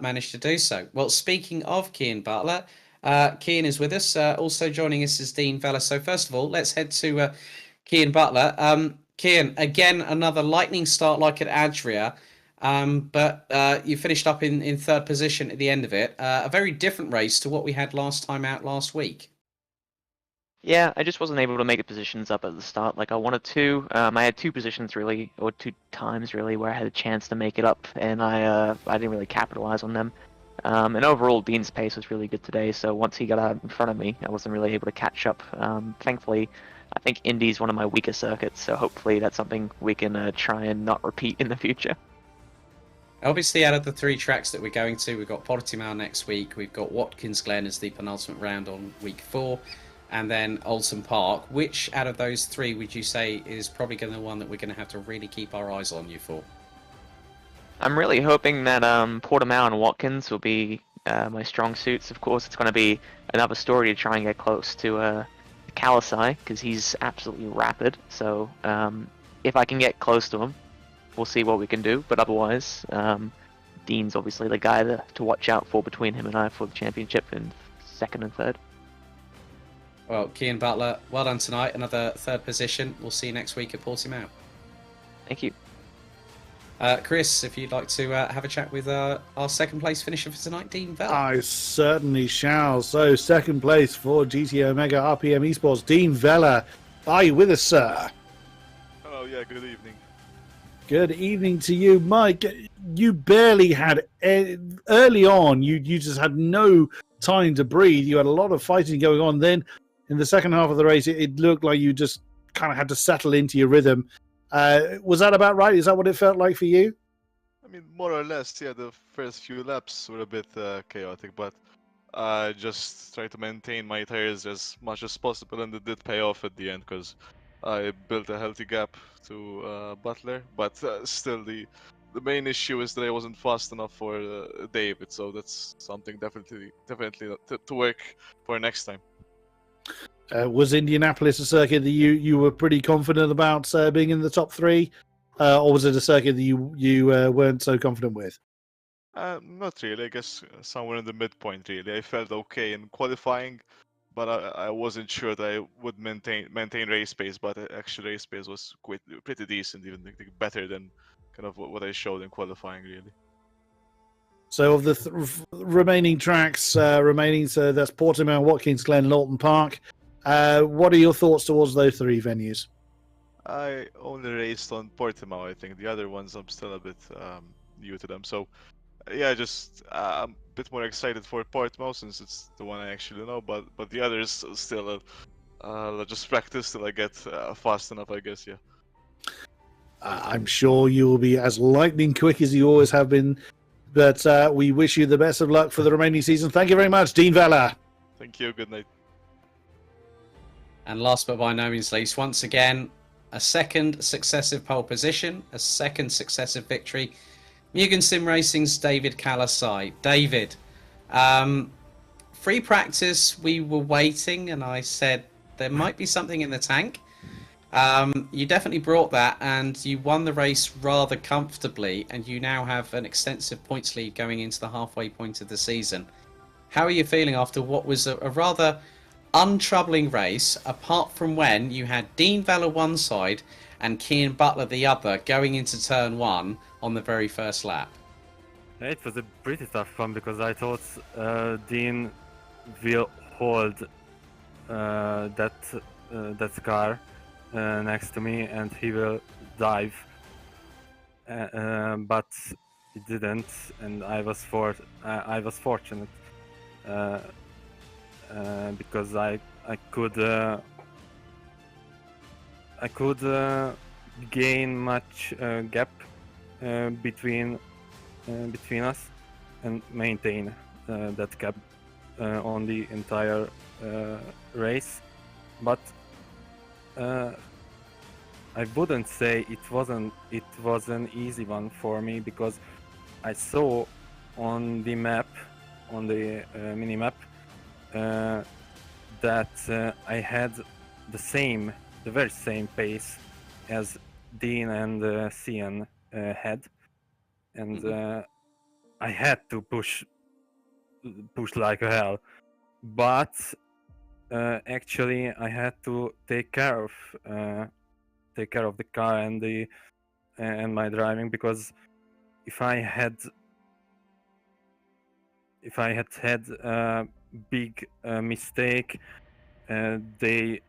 managed to do so. Well, speaking of Cian Butler, Cian is with us. Also joining us is Dean Vella. So first of all, let's head to Cian Butler. Cian, again, another lightning start like at Adria, but you finished up in third position at the end of it. A very different race to what we had last time out last week. Yeah, I just wasn't able to make the positions up at the start like I wanted to. I had two positions really, or two times really, where I had a chance to make it up, and I didn't really capitalize on them. And overall, Dean's pace was really good today, so once he got out in front of me, I wasn't really able to catch up. Thankfully, I think Indy's one of my weaker circuits, so hopefully that's something we can try and not repeat in the future. Obviously, out of the three tracks that we're going to, we've got Portimao next week, we've got Watkins Glen as the penultimate round on week 4, and then Oulton Park. Which out of those three would you say is probably going to be the one that we're going to have to really keep our eyes on you for? I'm really hoping that Portimao and Watkins will be my strong suits. Of course, it's going to be another story to try and get close to Kalasai, because he's absolutely rapid. So if I can get close to him, we'll see what we can do. But otherwise, Dean's obviously the guy to watch out for between him and I for the championship in second and third. Well, Cian Butler, well done tonight. Another third position. We'll see you next week at Portimao. Thank you. Chris, if you'd like to have a chat with our second place finisher for tonight, Dean Vella. I certainly shall. So, second place for GT Omega RPM Esports, Dean Vella. Are you with us, sir? Oh, yeah, good evening. Good evening to you, Mike. You barely had, early on, you just had no time to breathe. You had a lot of fighting going on. Then, in the second half of the race, it looked like you just kind of had to settle into your rhythm. Was that about right? Is that what it felt like for you? I mean, more or less, yeah, the first few laps were a bit chaotic, but I just tried to maintain my tires as much as possible, and it did pay off at the end, because I built a healthy gap to Butler, but still the main issue is that I wasn't fast enough for David, so that's something definitely to work for next time. Was Indianapolis a circuit that you were pretty confident about being in the top 3, or was it a circuit that you weren't so confident with? Not really. I guess somewhere in the midpoint. Really, I felt okay in qualifying, but I wasn't sure that I would maintain race pace. But actually, race pace was pretty decent, even better than kind of what I showed in qualifying. Really. So of the remaining tracks, so that's Portimao, Watkins Glen, and Oulton Park. What are your thoughts towards those 3 venues? I only raced on Portimao. I think the other ones I'm still a bit new to them. So yeah, just I'm a bit more excited for Portimao since it's the one I actually know. But the others still just practice till I get fast enough, I guess. Yeah. I'm sure you will be as lightning quick as you always have been. But we wish you the best of luck for the remaining season. Thank you very much, Dean Vella. Thank you. Good night. And last but by no means least, once again, a second successive pole position, a second successive victory. Mugen Sim Racing's David Kalasai. David, free practice, we were waiting, and I said there might be something in the tank. You definitely brought that, and you won the race rather comfortably, and you now have an extensive points lead going into the halfway point of the season. How are you feeling after what was a rather untroubling race, apart from when you had Dean Vella one side and Cian Butler the other going into turn 1 on the very first lap? It was a pretty tough one because I thought Dean will hold that car next to me and he will dive, but he didn't, and I was fortunate because I could gain much gap between us and maintain that gap on the entire race, but I wouldn't say it was an easy one for me, because I saw on the map, on the mini map, that I had the very same pace as Dean and Cian had, and I had to push like hell. But actually, I had to take care of the car and my driving, because if I had had a big mistake, they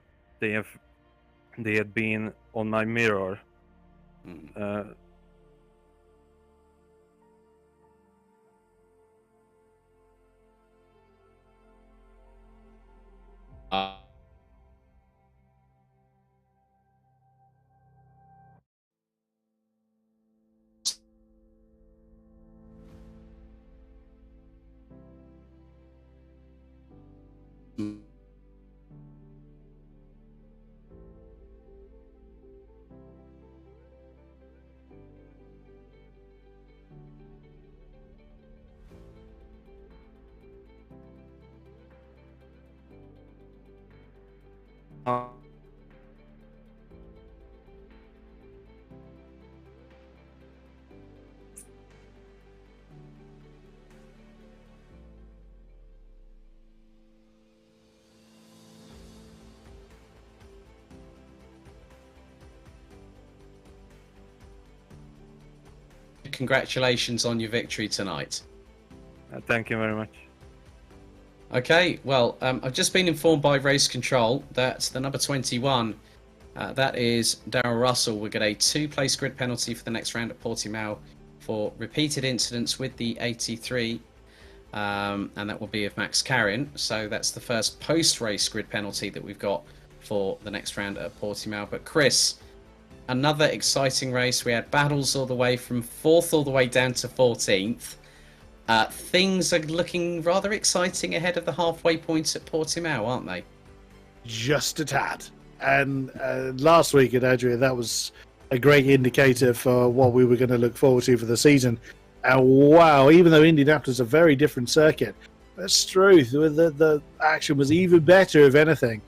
had been on my mirror. Congratulations on your victory tonight. Thank you very much. Okay, well, I've just been informed by Race Control that the number 21, that is Darryl Russell, will get a 2-place grid penalty for the next round at Portimao for repeated incidents with the 83, and that will be of Max Carrion. So that's the first post-race grid penalty that we've got for the next round at Portimao. But Chris, another exciting race. We had battles all the way from 4th all the way down to 14th. Things are looking rather exciting ahead of the halfway point at Portimao, aren't they? Just a tad. And last week at Adria, that was a great indicator for what we were going to look forward to for the season. And wow, even though Indianapolis is a very different circuit, that's true. The action was even better, if anything.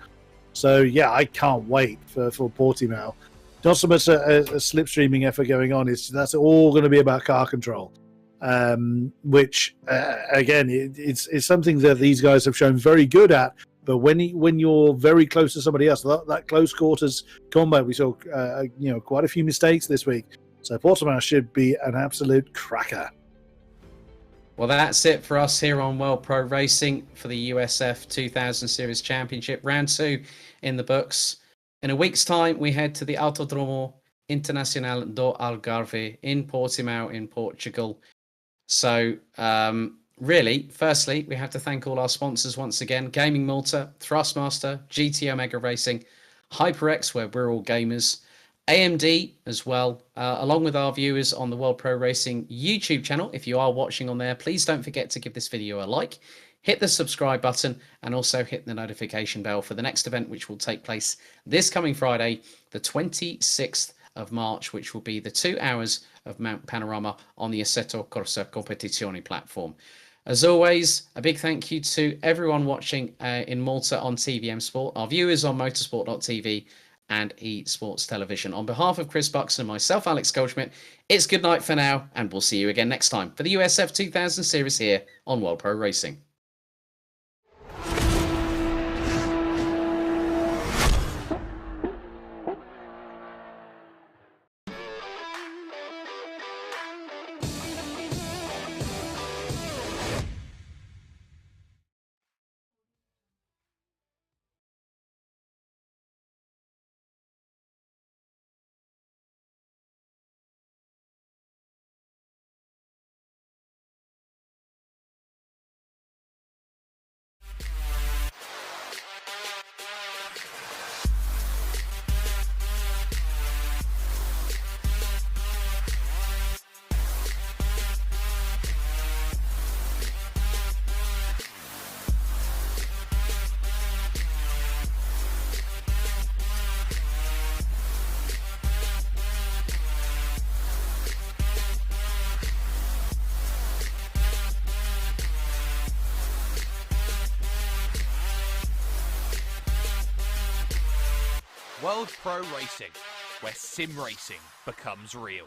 So yeah, I can't wait for Portimao. Not so much a slipstreaming effort going on. That's all going to be about car control. Which again, it's something that these guys have shown very good at. But when you're very close to somebody else, that close quarters combat, we saw quite a few mistakes this week. So Portimao should be an absolute cracker. Well, that's it for us here on World Pro Racing for the USF 2000 Series Championship. Round 2 in the books. In a week's time, we head to the Autodromo Internacional do Algarve in Portimao in Portugal. So, really, firstly, we have to thank all our sponsors once again. Gaming Malta, Thrustmaster, GT Omega Racing, HyperX, where we're all gamers, AMD as well, along with our viewers on the World Pro Racing YouTube channel. If you are watching on there, please don't forget to give this video a like, hit the subscribe button, and also hit the notification bell for the next event, which will take place this coming Friday, the 26th of March, which will be the 2 hours of Mount Panorama on the Assetto Corsa Competizione platform. As always, a big thank you to everyone watching in Malta on TVM Sport, our viewers on motorsport.tv and eSports Television. On behalf of Chris Buxton and myself, Alex Goldschmidt, it's good night for now, and we'll see you again next time for the USF 2000 Series here on World Pro Racing. World Pro Racing, where sim racing becomes real.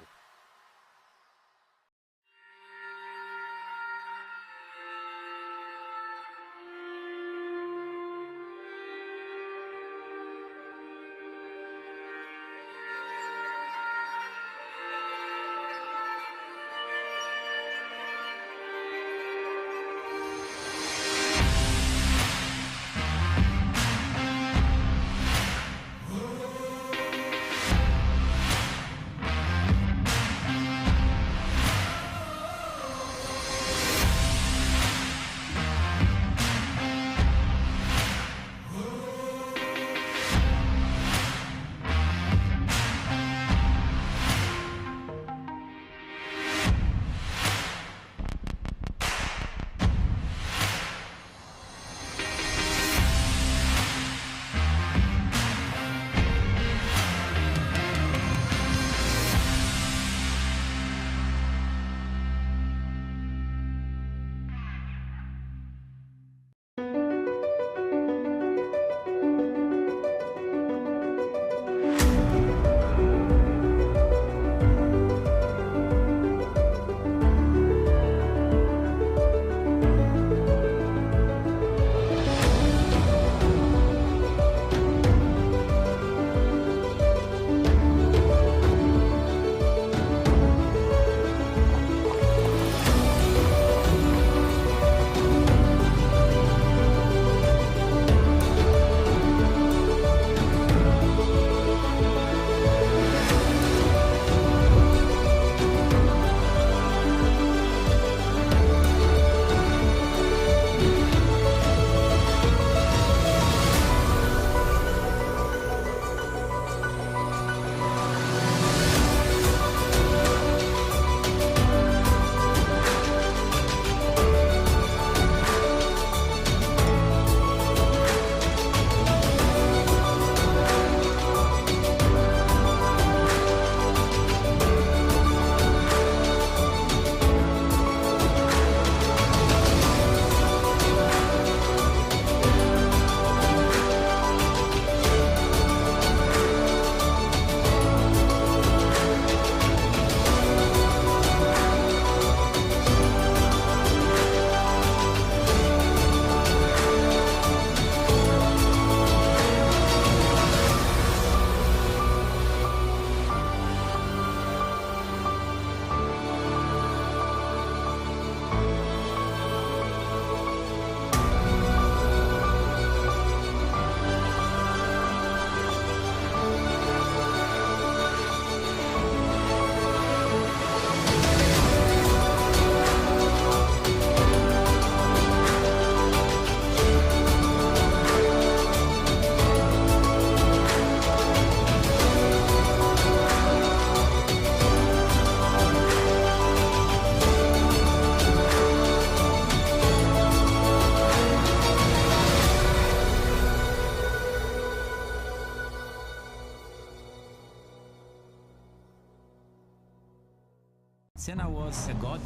Senna was a god.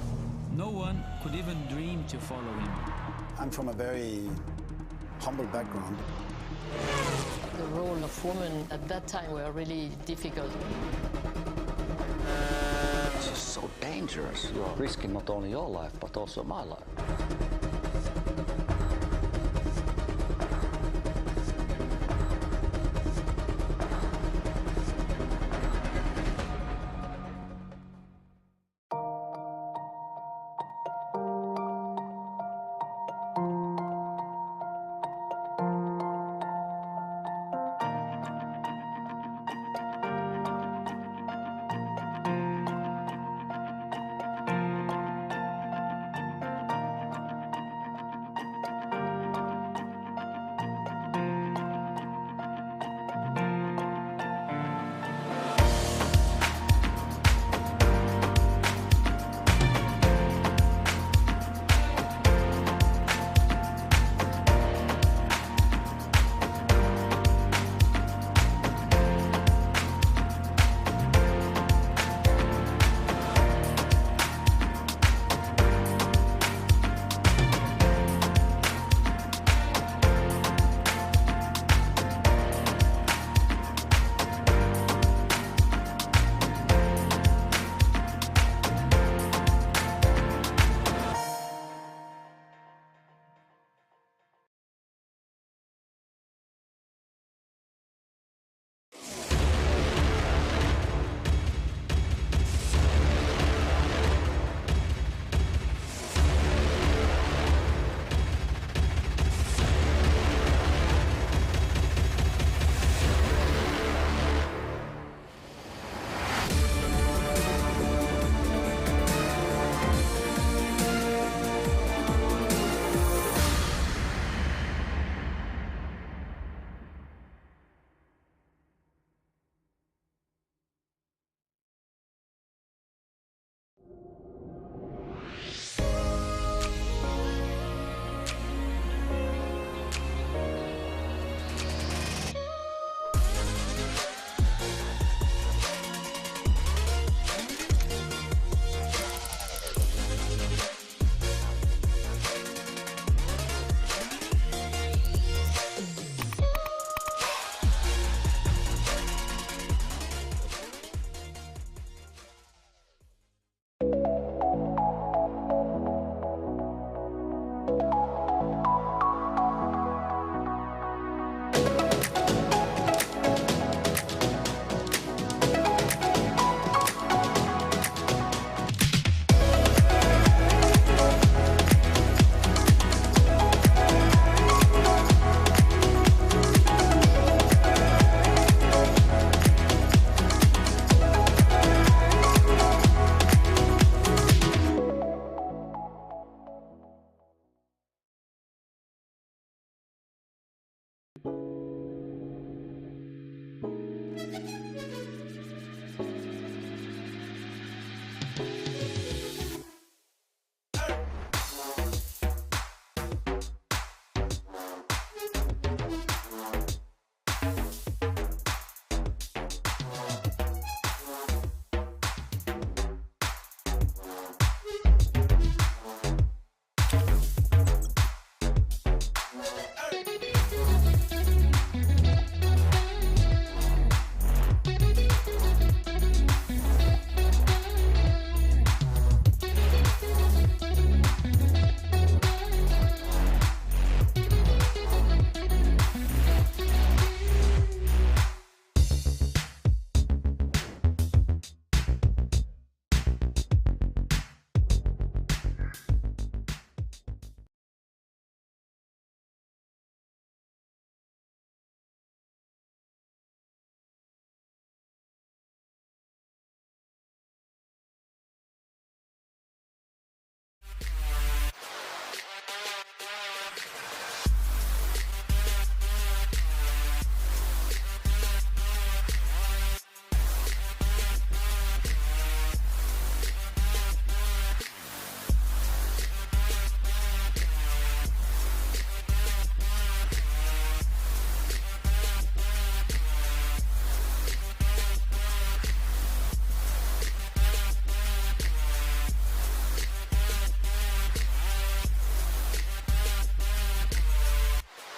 No one could even dream to follow him. I'm from a very humble background. The role of women at that time were really difficult. This is so dangerous. You are risking not only your life, but also my life.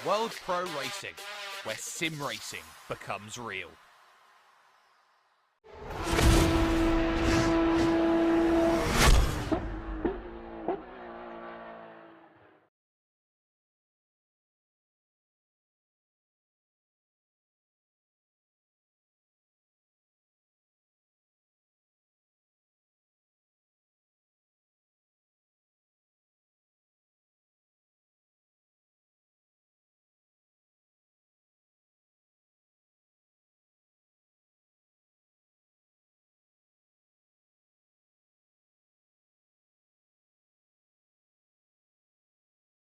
World Pro Racing, where sim racing becomes real.